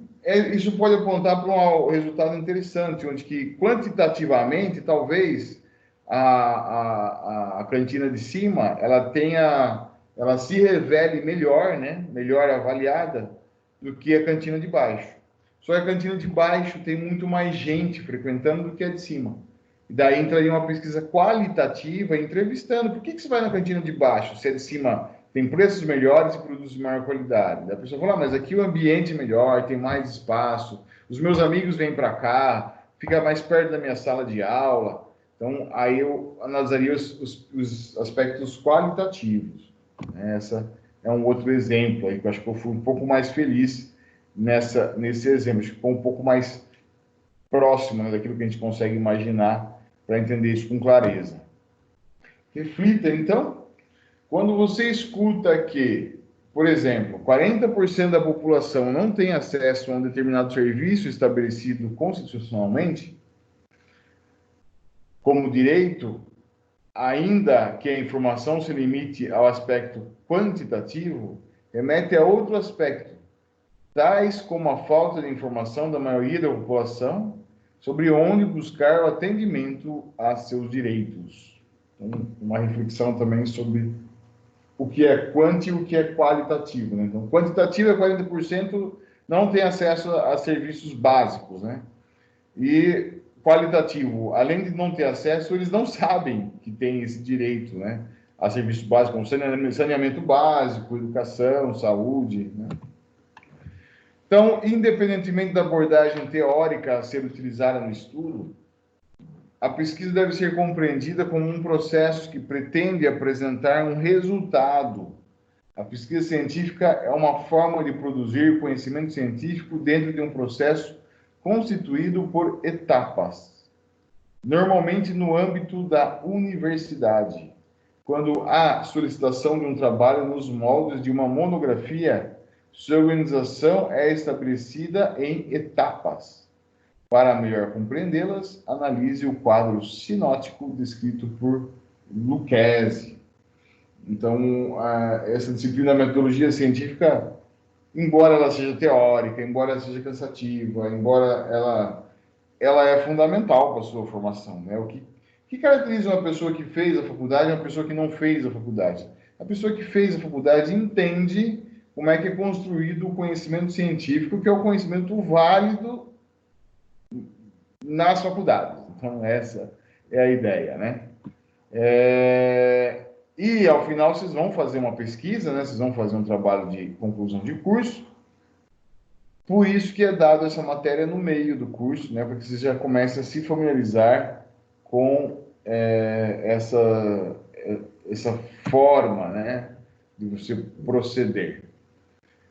isso pode apontar para um resultado interessante, onde que quantitativamente, talvez, a cantina de cima, ela se revele melhor, né? Melhor avaliada do que a cantina de baixo. Só que a cantina de baixo tem muito mais gente frequentando do que a de cima. E daí entraria uma pesquisa qualitativa, entrevistando. Por que você vai na cantina de baixo, se a de cima tem preços melhores e produtos de maior qualidade? A pessoa fala, mas aqui o ambiente é melhor, tem mais espaço, os meus amigos vêm para cá, fica mais perto da minha sala de aula. Então, aí eu analisaria os aspectos qualitativos. Essa é um outro exemplo aí, que eu acho que eu fui um pouco mais feliz nesse exemplo. Acho que ficou um pouco mais próximo, né, daquilo que a gente consegue imaginar para entender isso com clareza. Reflita, então, quando você escuta que, por exemplo, 40% da população não tem acesso a um determinado serviço estabelecido constitucionalmente como direito, ainda que a informação se limite ao aspecto quantitativo, remete a outro aspecto, tais como a falta de informação da maioria da população sobre onde buscar o atendimento a seus direitos. Então, uma reflexão também sobre o que é quanti e o que é qualitativo, né? Então, quantitativo é 40% não tem acesso a serviços básicos, né? E qualitativo, além de não ter acesso, eles não sabem que tem esse direito, né? A serviços básicos, como saneamento básico, educação, saúde, né? Então, independentemente da abordagem teórica a ser utilizada no estudo, a pesquisa deve ser compreendida como um processo que pretende apresentar um resultado. A pesquisa científica é uma forma de produzir conhecimento científico dentro de um processo constituído por etapas, normalmente no âmbito da universidade. Quando há solicitação de um trabalho nos moldes de uma monografia, sua organização é estabelecida em etapas. Para melhor compreendê-las, analise o quadro sinótico descrito por Lucchesi. Então, essa disciplina da metodologia científica, embora ela seja teórica, embora ela seja cansativa, embora ela é fundamental para a sua formação, né? O que caracteriza uma pessoa que fez a faculdade e uma pessoa que não fez a faculdade? A pessoa que fez a faculdade entende como é que é construído o conhecimento científico, que é o conhecimento válido nas faculdades. Então, essa é a ideia, né? E, ao final, vocês vão fazer uma pesquisa, né? Vocês vão fazer um trabalho de conclusão de curso. Por isso que é dado essa matéria no meio do curso, né? Para que vocês já comecem a se familiarizar com essa forma, né? De você proceder.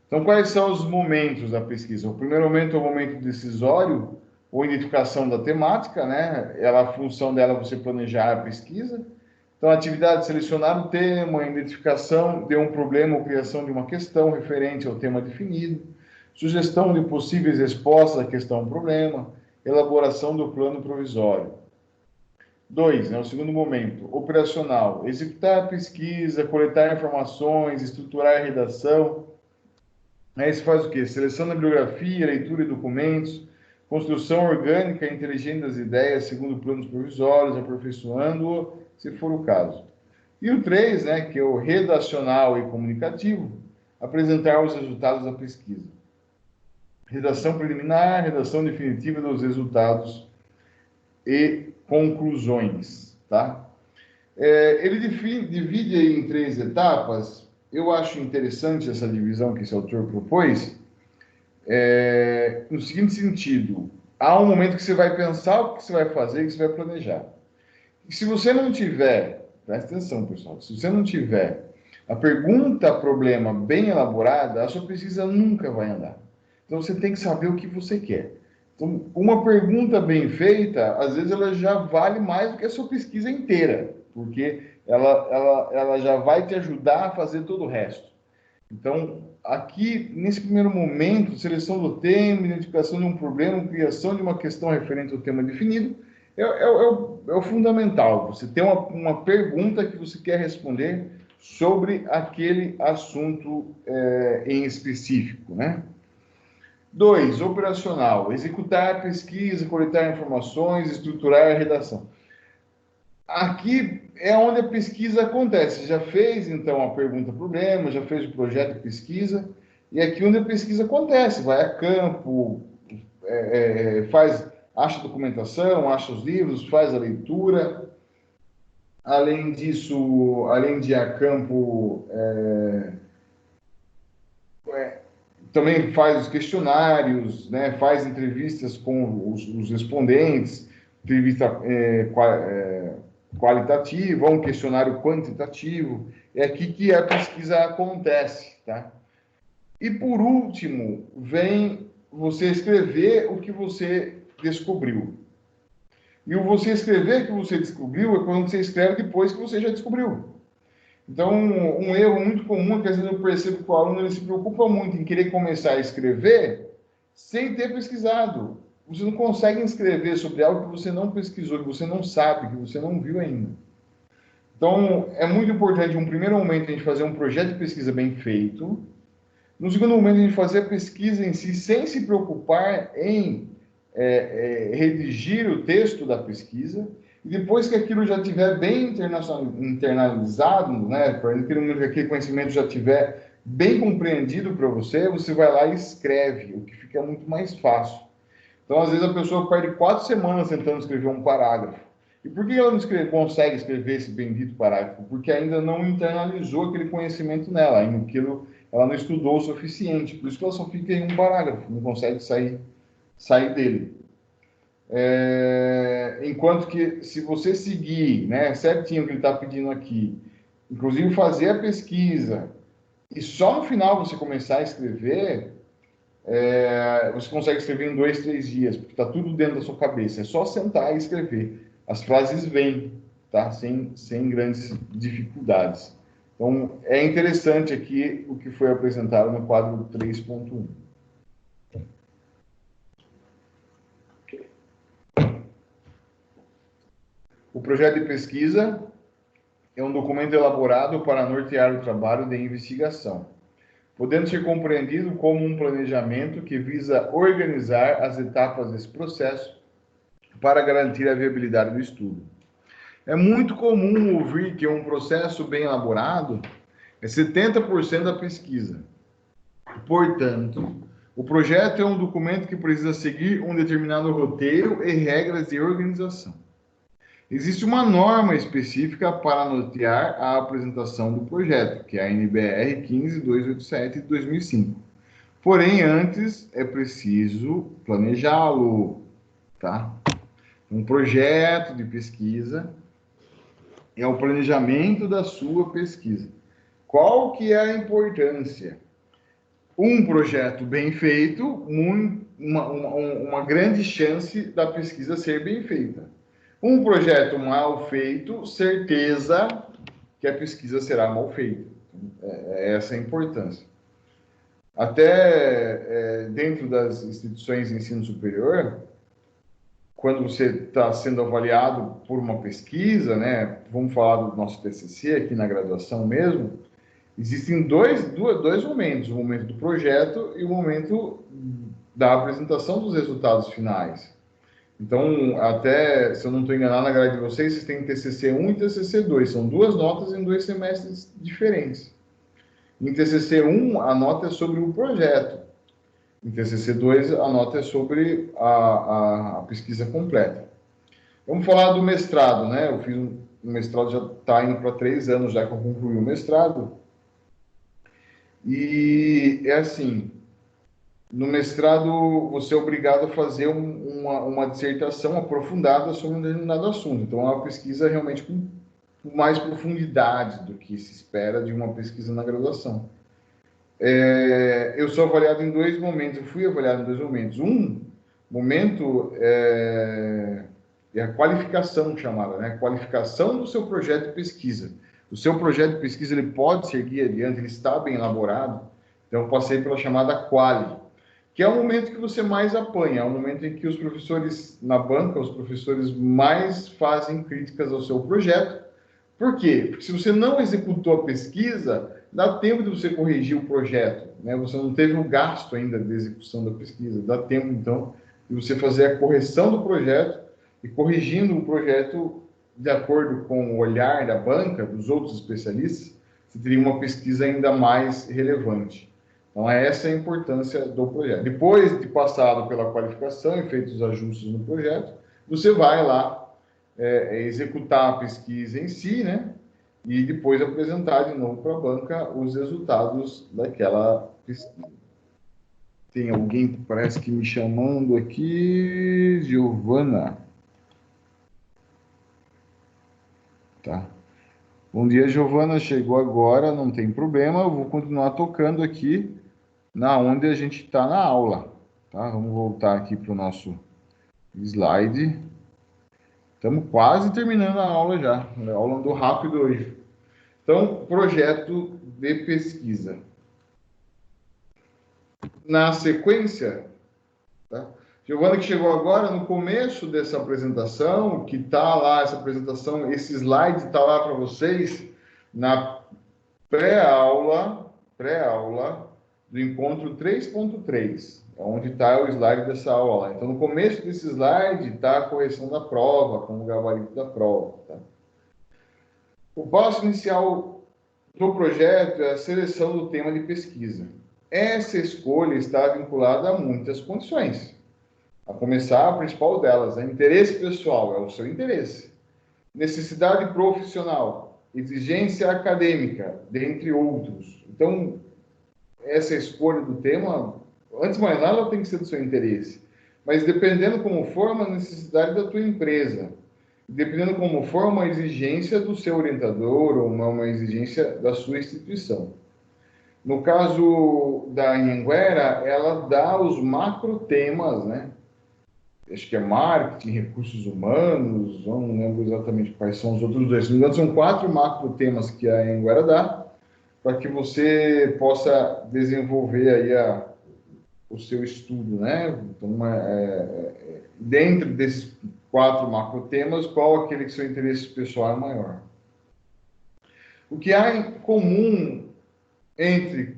Então, quais são os momentos da pesquisa? O primeiro momento é o momento decisório, ou identificação da temática, né? A função dela é você planejar a pesquisa. Então, a atividade de selecionar o tema, a identificação de um problema ou criação de uma questão referente ao tema definido, sugestão de possíveis respostas à questão ou problema, elaboração do plano provisório. 2, o segundo momento, operacional, executar a pesquisa, coletar informações, estruturar a redação. Aí se faz o quê? Seleção da bibliografia, leitura de documentos, construção orgânica e inteligente das ideias segundo planos provisórios, aperfeiçoando-o, se for o caso. E o 3, né, que é o redacional e comunicativo, apresentar os resultados da pesquisa. Redação preliminar, redação definitiva dos resultados e conclusões, tá? Ele divide aí em 3 etapas. Eu acho interessante essa divisão que esse autor propôs, no seguinte sentido: há um momento que você vai pensar o que você vai fazer, que você vai planejar. E se você não tiver, presta atenção, pessoal, se você não tiver a pergunta, problema bem elaborada, a sua pesquisa nunca vai andar. Então você tem que saber o que você quer. Então, uma pergunta bem feita, às vezes ela já vale mais do que a sua pesquisa inteira, porque ela já vai te ajudar a fazer todo o resto. Então, aqui, nesse primeiro momento, seleção do tema, identificação de um problema, criação de uma questão referente ao tema definido, é o fundamental. Você tem uma pergunta que você quer responder sobre aquele assunto em específico, né? 2, operacional, executar a pesquisa, coletar informações, estruturar a redação. Aqui é onde a pesquisa acontece. Já fez, então, a pergunta-problema, já fez o projeto de pesquisa, e aqui onde a pesquisa acontece. Vai a campo, acha documentação, acha os livros, faz a leitura. Além disso, além de ir a campo, também faz os questionários, né? Faz entrevistas com os respondentes, entrevista qualitativa, um questionário quantitativo. É aqui que a pesquisa acontece, tá? E, por último, vem você escrever o que você descobriu. E o você escrever o que você descobriu é quando você escreve depois que você já descobriu. Então, um erro muito comum, que às vezes eu percebo que o aluno ele se preocupa muito em querer começar a escrever sem ter pesquisado. Você não consegue escrever sobre algo que você não pesquisou, que você não sabe, que você não viu ainda. Então, é muito importante, em um primeiro momento, a gente fazer um projeto de pesquisa bem feito. No segundo momento, a gente fazer a pesquisa em si, sem se preocupar em redigir o texto da pesquisa. E depois que aquilo já estiver bem internalizado, né, aquele conhecimento já estiver bem compreendido para você, você vai lá e escreve, o que fica muito mais fácil. Então, às vezes, a pessoa perde 4 semanas tentando escrever um parágrafo. E por que ela não consegue escrever esse bendito parágrafo? Porque ainda não internalizou aquele conhecimento nela, ainda ela não estudou o suficiente. Por isso que ela só fica em um parágrafo, não consegue sair dele. Enquanto que, se você seguir, né, certinho o que ele está pedindo aqui, inclusive fazer a pesquisa, e só no final você começar a escrever, você consegue escrever em 2, 3 dias, porque está tudo dentro da sua cabeça. É só sentar e escrever. As frases vêm, tá? Sem grandes dificuldades. Então, é interessante aqui o que foi apresentado no quadro 3.1. O projeto de pesquisa é um documento elaborado para nortear o trabalho de investigação, podendo ser compreendido como um planejamento que visa organizar as etapas desse processo para garantir a viabilidade do estudo. É muito comum ouvir que um processo bem elaborado é 70% da pesquisa. Portanto, o projeto é um documento que precisa seguir um determinado roteiro e regras de organização. Existe uma norma específica para nortear a apresentação do projeto, que é a NBR 15287 de 2005. Porém, antes é preciso planejá-lo, tá? Um projeto de pesquisa é o planejamento da sua pesquisa. Qual que é a importância? Um projeto bem feito, uma grande chance da pesquisa ser bem feita. Um projeto mal feito, certeza que a pesquisa será mal feita. É essa a importância. Até dentro das instituições de ensino superior, quando você está sendo avaliado por uma pesquisa, né? Vamos falar do nosso TCC aqui na graduação mesmo, existem dois momentos, o momento do projeto e o momento da apresentação dos resultados finais. Então, até, se eu não estou enganado, na grade de vocês têm TCC 1 e TCC 2, são 2 notas em 2 semestres diferentes. Em TCC 1, a nota é sobre o projeto. Em TCC 2, a nota é sobre a pesquisa completa. Vamos falar do mestrado, né? Eu fiz um mestrado, já está indo para 3 anos já que eu concluí o mestrado. E é assim, no mestrado você é obrigado a fazer uma dissertação aprofundada sobre um determinado assunto. Então, é uma pesquisa realmente com mais profundidade do que se espera de uma pesquisa na graduação. Eu sou avaliado em 2 momentos, eu fui avaliado em 2 momentos. Um momento é a qualificação chamada, né? Qualificação do seu projeto de pesquisa. O seu projeto de pesquisa ele pode seguir adiante, ele está bem elaborado. Então, eu passei pela chamada quali, que é o momento que você mais apanha, é o momento em que os professores na banca, os professores mais fazem críticas ao seu projeto. Por quê? Porque se você não executou a pesquisa, dá tempo de você corrigir o projeto, né? Você não teve o gasto ainda de execução da pesquisa, dá tempo, então, de você fazer a correção do projeto e corrigindo o projeto de acordo com o olhar da banca, dos outros especialistas, você teria uma pesquisa ainda mais relevante. Então, essa é a importância do projeto. Depois de passado pela qualificação e feitos os ajustes no projeto, você vai lá executar a pesquisa em si, né? E depois apresentar de novo para a banca os resultados daquela pesquisa. Tem alguém que parece que me chamando aqui, Giovana. Tá. Bom dia, Giovana. Chegou agora, não tem problema. Eu vou continuar tocando aqui na onde a gente está na aula. Tá? Vamos voltar aqui para o nosso slide. Estamos quase terminando a aula já. A aula andou rápido hoje. Então, projeto de pesquisa. Na sequência, tá? Giovana que chegou agora no começo dessa apresentação, que está lá, essa apresentação, esse slide está lá para vocês na pré-aula do encontro 3.3, onde está o slide dessa aula. Então, no começo desse slide está a correção da prova, com o gabarito da prova. Tá? O passo inicial do projeto é a seleção do tema de pesquisa. Essa escolha está vinculada a muitas condições. A começar, a principal delas, é interesse pessoal, é o seu interesse. Necessidade profissional, exigência acadêmica, dentre outros. Então, essa escolha do tema, antes de mais nada, ela tem que ser do seu interesse. Mas dependendo como for, uma necessidade da tua empresa. Dependendo como for, uma exigência do seu orientador ou uma exigência da sua instituição. No caso da Anhanguera, ela dá os macro temas, né? Acho que é marketing, recursos humanos, eu não lembro exatamente quais são os outros 2. Então, são 4 macro temas que a Anhanguera dá, para que você possa desenvolver aí o seu estudo, né? Então, dentro desses 4 macro temas, qual aquele que seu interesse pessoal é maior? O que há em comum entre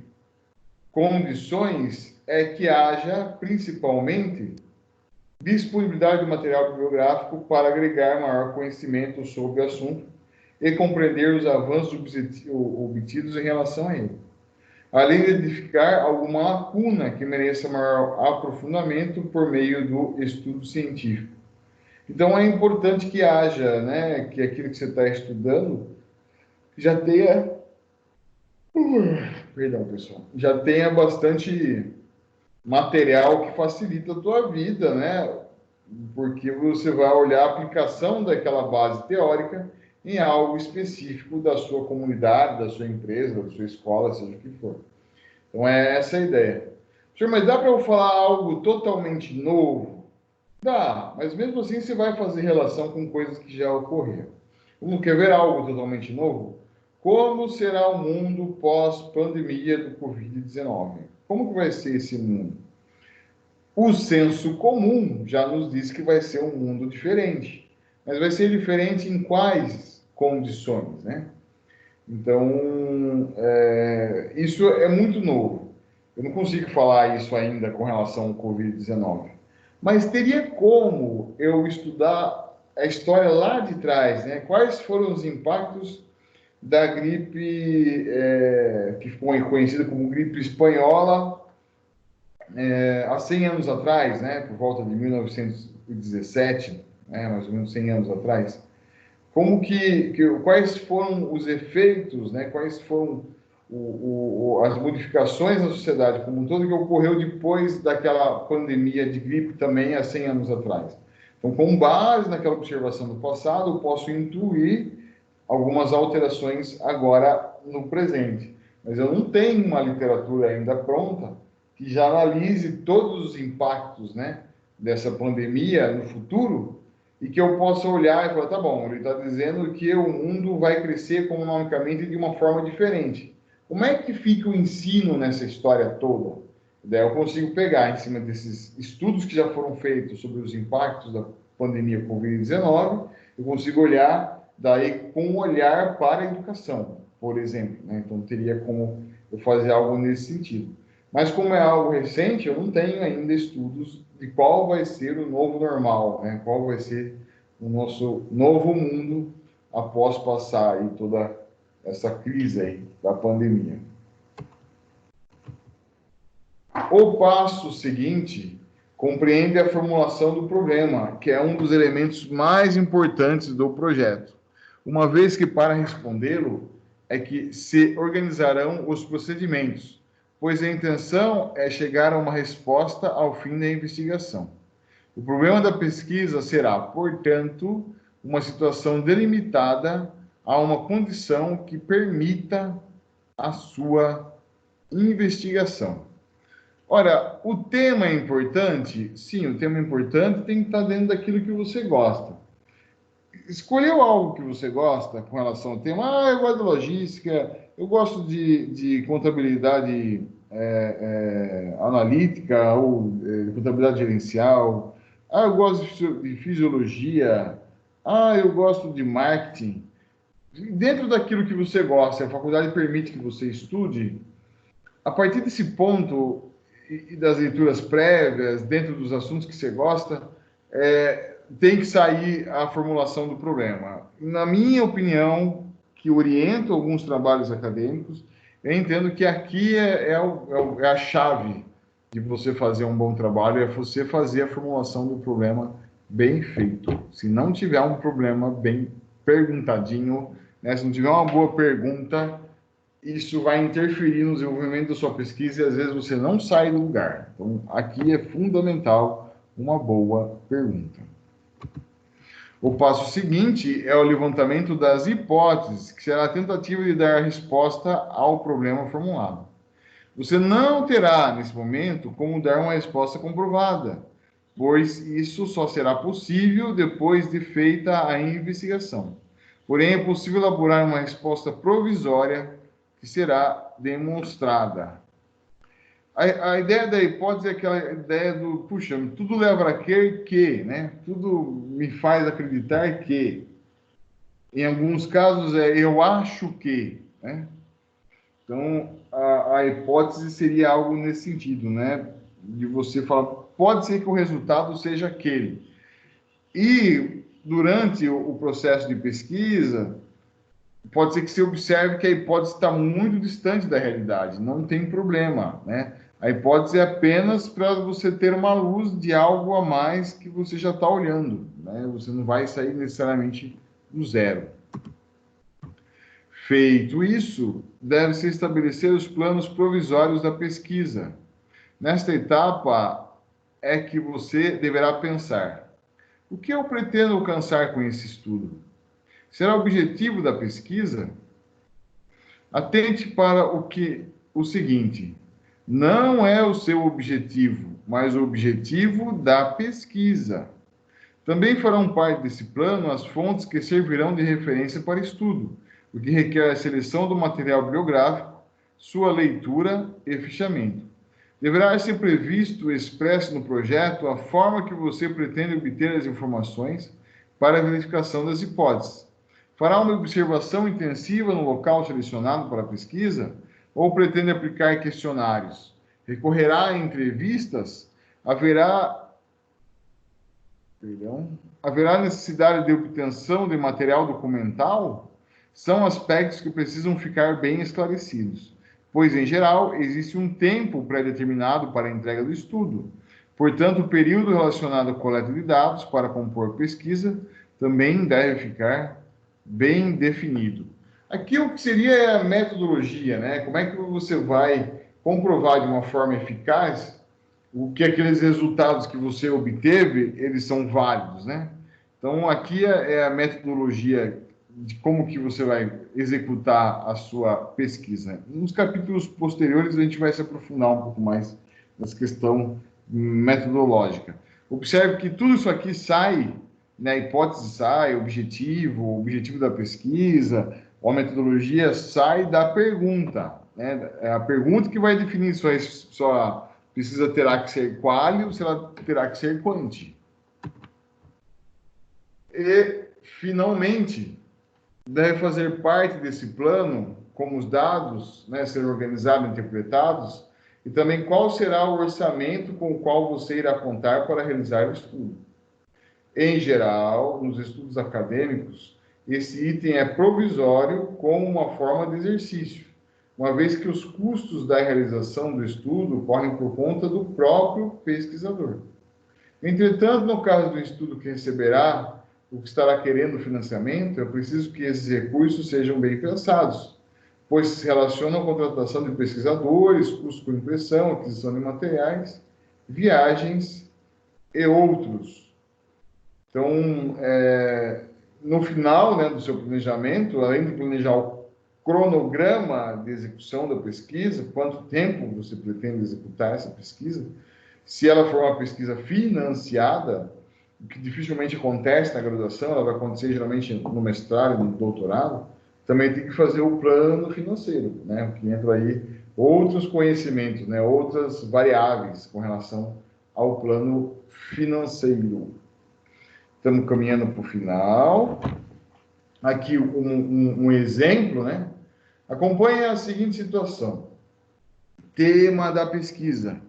condições é que haja, principalmente, disponibilidade de material bibliográfico para agregar maior conhecimento sobre o assunto e compreender os avanços obtidos em relação a ele. além de identificar alguma lacuna que mereça maior aprofundamento por meio do estudo científico. Então, é importante que haja, né, que aquilo que você está estudando já tenha, perdão, pessoal, já tenha bastante material que facilita a tua vida, né? Porque você vai olhar a aplicação daquela base teórica em algo específico da sua comunidade, da sua empresa, da sua escola, seja o que for. Então, é essa a ideia. Senhor, mas dá para eu falar algo totalmente novo? Dá, mas mesmo assim você vai fazer relação com coisas que já ocorreram. Vamos quer ver algo totalmente novo? Como será o mundo pós-pandemia do Covid-19? Como que vai ser esse mundo? O senso comum já nos diz que vai ser um mundo diferente. Mas vai ser diferente em quais condições, né? Então, isso é muito novo. Eu não consigo falar isso ainda com relação ao Covid-19. Mas teria como eu estudar a história lá de trás, né? Quais foram os impactos da gripe, que foi conhecida como gripe espanhola, há 100 anos atrás, né? Por volta de 1917, né? Mais ou menos 100 anos atrás. Como quais foram os efeitos, né? Quais foram as modificações na sociedade como um todo que ocorreu depois daquela pandemia de gripe também há 100 anos atrás. Então, com base naquela observação do passado, eu posso intuir algumas alterações agora no presente. Mas eu não tenho uma literatura ainda pronta que já analise todos os impactos, né, dessa pandemia no futuro e que eu possa olhar e falar, tá bom, ele está dizendo que o mundo vai crescer economicamente de uma forma diferente. Como é que fica o ensino nessa história toda? Daí eu consigo pegar em cima desses estudos que já foram feitos sobre os impactos da pandemia Covid-19, eu consigo olhar daí com um olhar para a educação, por exemplo, né? Então teria como eu fazer algo nesse sentido. Mas como é algo recente, eu não tenho ainda estudos de qual vai ser o novo normal, né? Qual vai ser o nosso novo mundo após passar aí toda essa crise aí da pandemia. O passo seguinte compreende a formulação do problema, que é um dos elementos mais importantes do projeto, uma vez que para respondê-lo é que se organizarão os procedimentos, pois a intenção é chegar a uma resposta ao fim da investigação. O problema da pesquisa será, portanto, uma situação delimitada a uma condição que permita a sua investigação. Ora, o tema é importante? Sim, o tema é importante, tem que estar dentro daquilo que você gosta. Escolheu algo que você gosta com relação ao tema? Ah, eu gosto de logística, eu gosto de contabilidade analítica ou contabilidade gerencial. Ah, eu gosto de fisiologia. Ah, eu gosto de marketing. Dentro daquilo que você gosta, a faculdade permite que você estude, a partir desse ponto e das leituras prévias, dentro dos assuntos que você gosta, tem que sair a formulação do problema. Na minha opinião, que orienta alguns trabalhos acadêmicos, eu entendo que aqui é a chave de você fazer um bom trabalho, é você fazer a formulação do problema bem feito. Se não tiver um problema bem perguntadinho, né, se não tiver uma boa pergunta, isso vai interferir no desenvolvimento da sua pesquisa e às vezes você não sai do lugar. Então, aqui é fundamental uma boa pergunta. O passo seguinte é o levantamento das hipóteses, que será a tentativa de dar resposta ao problema formulado. Você não terá, nesse momento, como dar uma resposta comprovada, pois isso só será possível depois de feita a investigação. Porém, é possível elaborar uma resposta provisória que será demonstrada. A ideia da hipótese é aquela ideia do, puxa, tudo leva a crer que, né? Tudo me faz acreditar que. Em alguns casos, eu acho que, né? Então, a hipótese seria algo nesse sentido, né? De você falar, pode ser que o resultado seja aquele. E, durante o processo de pesquisa, pode ser que você observe que a hipótese está muito distante da realidade, não tem problema, né? A hipótese é apenas para você ter uma luz de algo a mais que você já está olhando, né? Você não vai sair necessariamente do zero. Feito isso, deve-se estabelecer os planos provisórios da pesquisa. Nesta etapa é que você deverá pensar: o que eu pretendo alcançar com esse estudo? Será o objetivo da pesquisa? Atente para o seguinte: não é o seu objetivo, mas o objetivo da pesquisa. Também farão parte desse plano as fontes que servirão de referência para estudo, o que requer a seleção do material bibliográfico, sua leitura e fichamento. Deverá ser previsto expresso no projeto a forma que você pretende obter as informações para a verificação das hipóteses. Fará uma observação intensiva no local selecionado para a pesquisa ou pretende aplicar questionários? Recorrerá a entrevistas? Haverá necessidade de obtenção de material documental? São aspectos que precisam ficar bem esclarecidos, pois, em geral, existe um tempo pré-determinado para a entrega do estudo. Portanto, o período relacionado à coleta de dados para compor pesquisa também deve ficar bem definido. Aqui o que seria a metodologia, né? Como é que você vai comprovar de uma forma eficaz o que aqueles resultados que você obteve, eles são válidos, né? Então, aqui é a metodologia de como que você vai executar a sua pesquisa. Nos capítulos posteriores, a gente vai se aprofundar um pouco mais nessa questão metodológica. Observe que tudo isso aqui sai, né, a hipótese sai, o objetivo da pesquisa, ou a metodologia sai da pergunta, né? É a pergunta que vai definir se sua pesquisa terá que ser quali ou se ela terá que ser quanti. E, finalmente, deve fazer parte desse plano, como os dados, né, serem organizados e interpretados, e também qual será o orçamento com o qual você irá contar para realizar o estudo. Em geral, nos estudos acadêmicos, esse item é provisório como uma forma de exercício, uma vez que os custos da realização do estudo correm por conta do próprio pesquisador. Entretanto, no caso do estudo que receberá, o que estará querendo financiamento, é preciso que esses recursos sejam bem pensados, pois se relacionam à contratação de pesquisadores, custos com impressão, aquisição de materiais, viagens e outros. Então, no final, né, do seu planejamento, além de planejar o cronograma de execução da pesquisa, quanto tempo você pretende executar essa pesquisa, se ela for uma pesquisa financiada, o que dificilmente acontece na graduação, ela vai acontecer geralmente no mestrado e no doutorado, também tem que fazer o plano financeiro, né, que entra aí outros conhecimentos, né, outras variáveis com relação ao plano financeiro. Estamos caminhando para o final. Aqui um exemplo, né? Acompanhe a seguinte situação. Tema da pesquisa.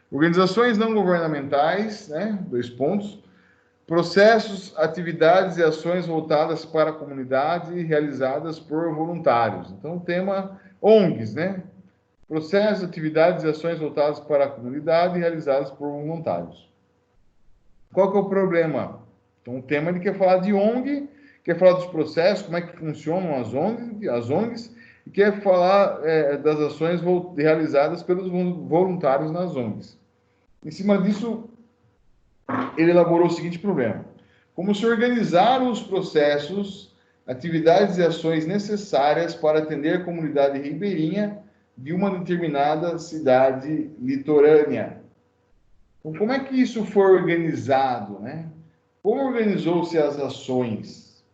Organizações não governamentais, né? 2 pontos. Processos, atividades e ações voltadas para a comunidade realizadas por voluntários. Então, o tema ONGs, né? Processos, atividades e ações voltadas para a comunidade realizadas por voluntários. Qual que é o problema? Então, o tema ele quer falar de ONG, quer falar dos processos, como é que funcionam as ONGs e quer falar das ações realizadas pelos voluntários nas ONGs. Em cima disso, ele elaborou o seguinte problema: como se organizaram os processos, atividades e ações necessárias para atender a comunidade ribeirinha de uma determinada cidade litorânea. Então, como é que isso foi organizado, né? Como organizou-se as ações?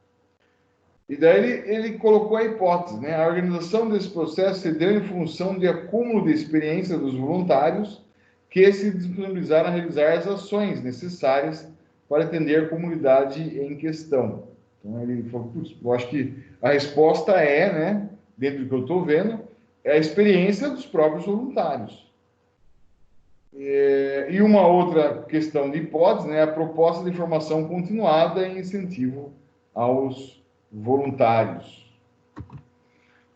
E daí ele colocou a hipótese, né? A organização desse processo se deu em função de acúmulo de experiência dos voluntários que se disponibilizaram a realizar as ações necessárias para atender a comunidade em questão. Então ele falou, eu acho que a resposta é, né, dentro do que eu estou vendo, é a experiência dos próprios voluntários. E uma outra questão de hipótese, né, a proposta de formação continuada e incentivo aos voluntários.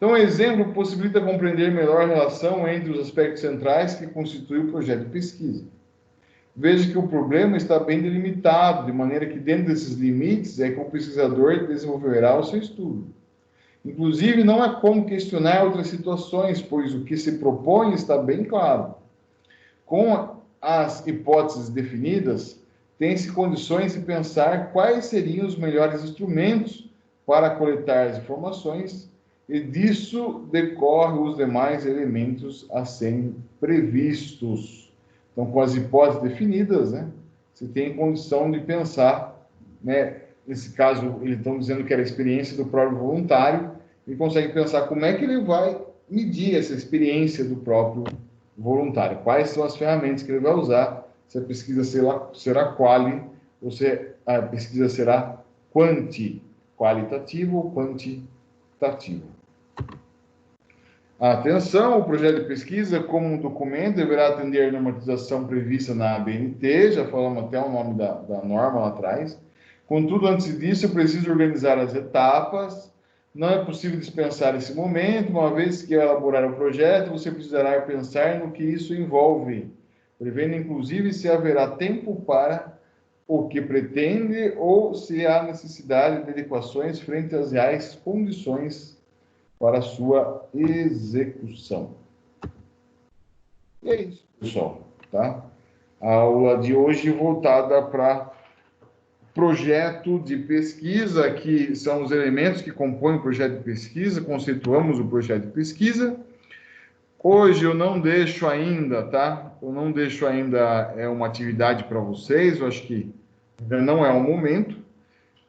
Então, o exemplo possibilita compreender melhor a relação entre os aspectos centrais que constituem o projeto de pesquisa. Veja que o problema está bem delimitado, de maneira que dentro desses limites é que o pesquisador desenvolverá o seu estudo. Inclusive, não há como questionar outras situações, pois o que se propõe está bem claro. Com as hipóteses definidas, tem-se condições de pensar quais seriam os melhores instrumentos para coletar as informações, e disso decorrem os demais elementos a serem previstos. Então, com as hipóteses definidas, né, você tem condição de pensar, né, nesse caso, eles estão dizendo que era a experiência do próprio voluntário, e consegue pensar como é que ele vai medir essa experiência do próprio voluntário, quais são as ferramentas que ele vai usar, se a pesquisa será quali, ou se a pesquisa será qualitativa ou quantitativa. Atenção, o projeto de pesquisa, como um documento, deverá atender à normatização prevista na ABNT, já falamos até o nome da norma lá atrás. Contudo, antes disso, eu preciso organizar as etapas. Não é possível dispensar esse momento, uma vez que ao elaborar o projeto, você precisará pensar no que isso envolve, prevendo inclusive se haverá tempo para o que pretende ou se há necessidade de adequações frente às reais condições para a sua execução. E é isso, pessoal, tá? A aula de hoje voltada para projeto de pesquisa, que são os elementos que compõem o projeto de pesquisa, conceituamos o projeto de pesquisa. Hoje eu não deixo ainda, tá? Eu não deixo ainda uma atividade para vocês, eu acho que ainda não é o momento.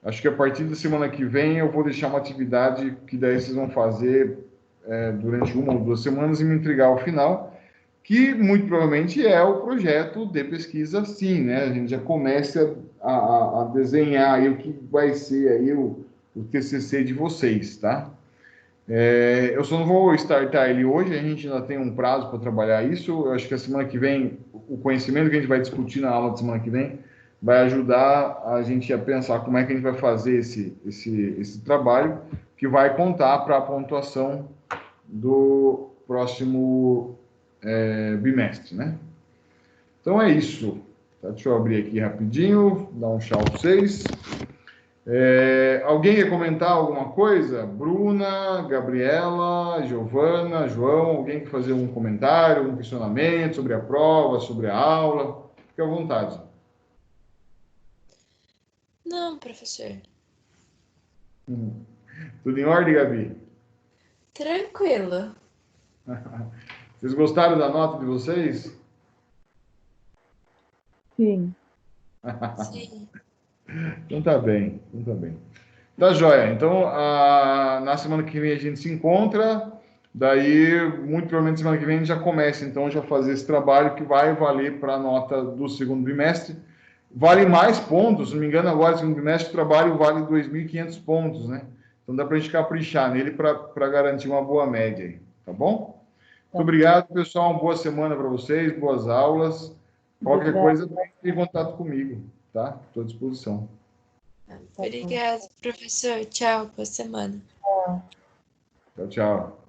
Acho que a partir da semana que vem eu vou deixar uma atividade que daí vocês vão fazer durante 1 ou 2 semanas e me entregar ao final, que muito provavelmente é o projeto de pesquisa, sim, né? A gente já começa a desenhar aí o que vai ser aí o TCC de vocês, tá? Eu só não vou startar ele hoje, a gente ainda tem um prazo para trabalhar isso. Eu acho que a semana que vem, o conhecimento que a gente vai discutir na aula de semana que vem vai ajudar a gente a pensar como é que a gente vai fazer esse trabalho, que vai contar para a pontuação do próximo bimestre, né? Então é isso. Tá? Deixa eu abrir aqui rapidinho, dar um tchau para vocês. Alguém quer comentar alguma coisa? Bruna, Gabriela, Giovana, João, alguém quer fazer um comentário, um questionamento sobre a prova, sobre a aula? Fique à vontade. Não, professor. Tudo em ordem, Gabi? Tranquilo. Vocês gostaram da nota de vocês? Sim. Sim. Então tá bem, então tá bem. Tá joia. Então, na semana que vem a gente se encontra. Daí, muito provavelmente, semana que vem a gente já começa, então, já fazer esse trabalho que vai valer para a nota do segundo bimestre. Vale mais pontos, se não me engano, agora, segundo bimestre, o trabalho vale 2.500 pontos, né? Então, dá para a gente caprichar nele para garantir uma boa média aí, tá bom? Muito obrigado, pessoal. Uma boa semana para vocês, boas aulas. Qualquer coisa, entre em contato comigo, tá? Estou à disposição. Obrigada, professor. Tchau, boa semana. Tchau, tchau.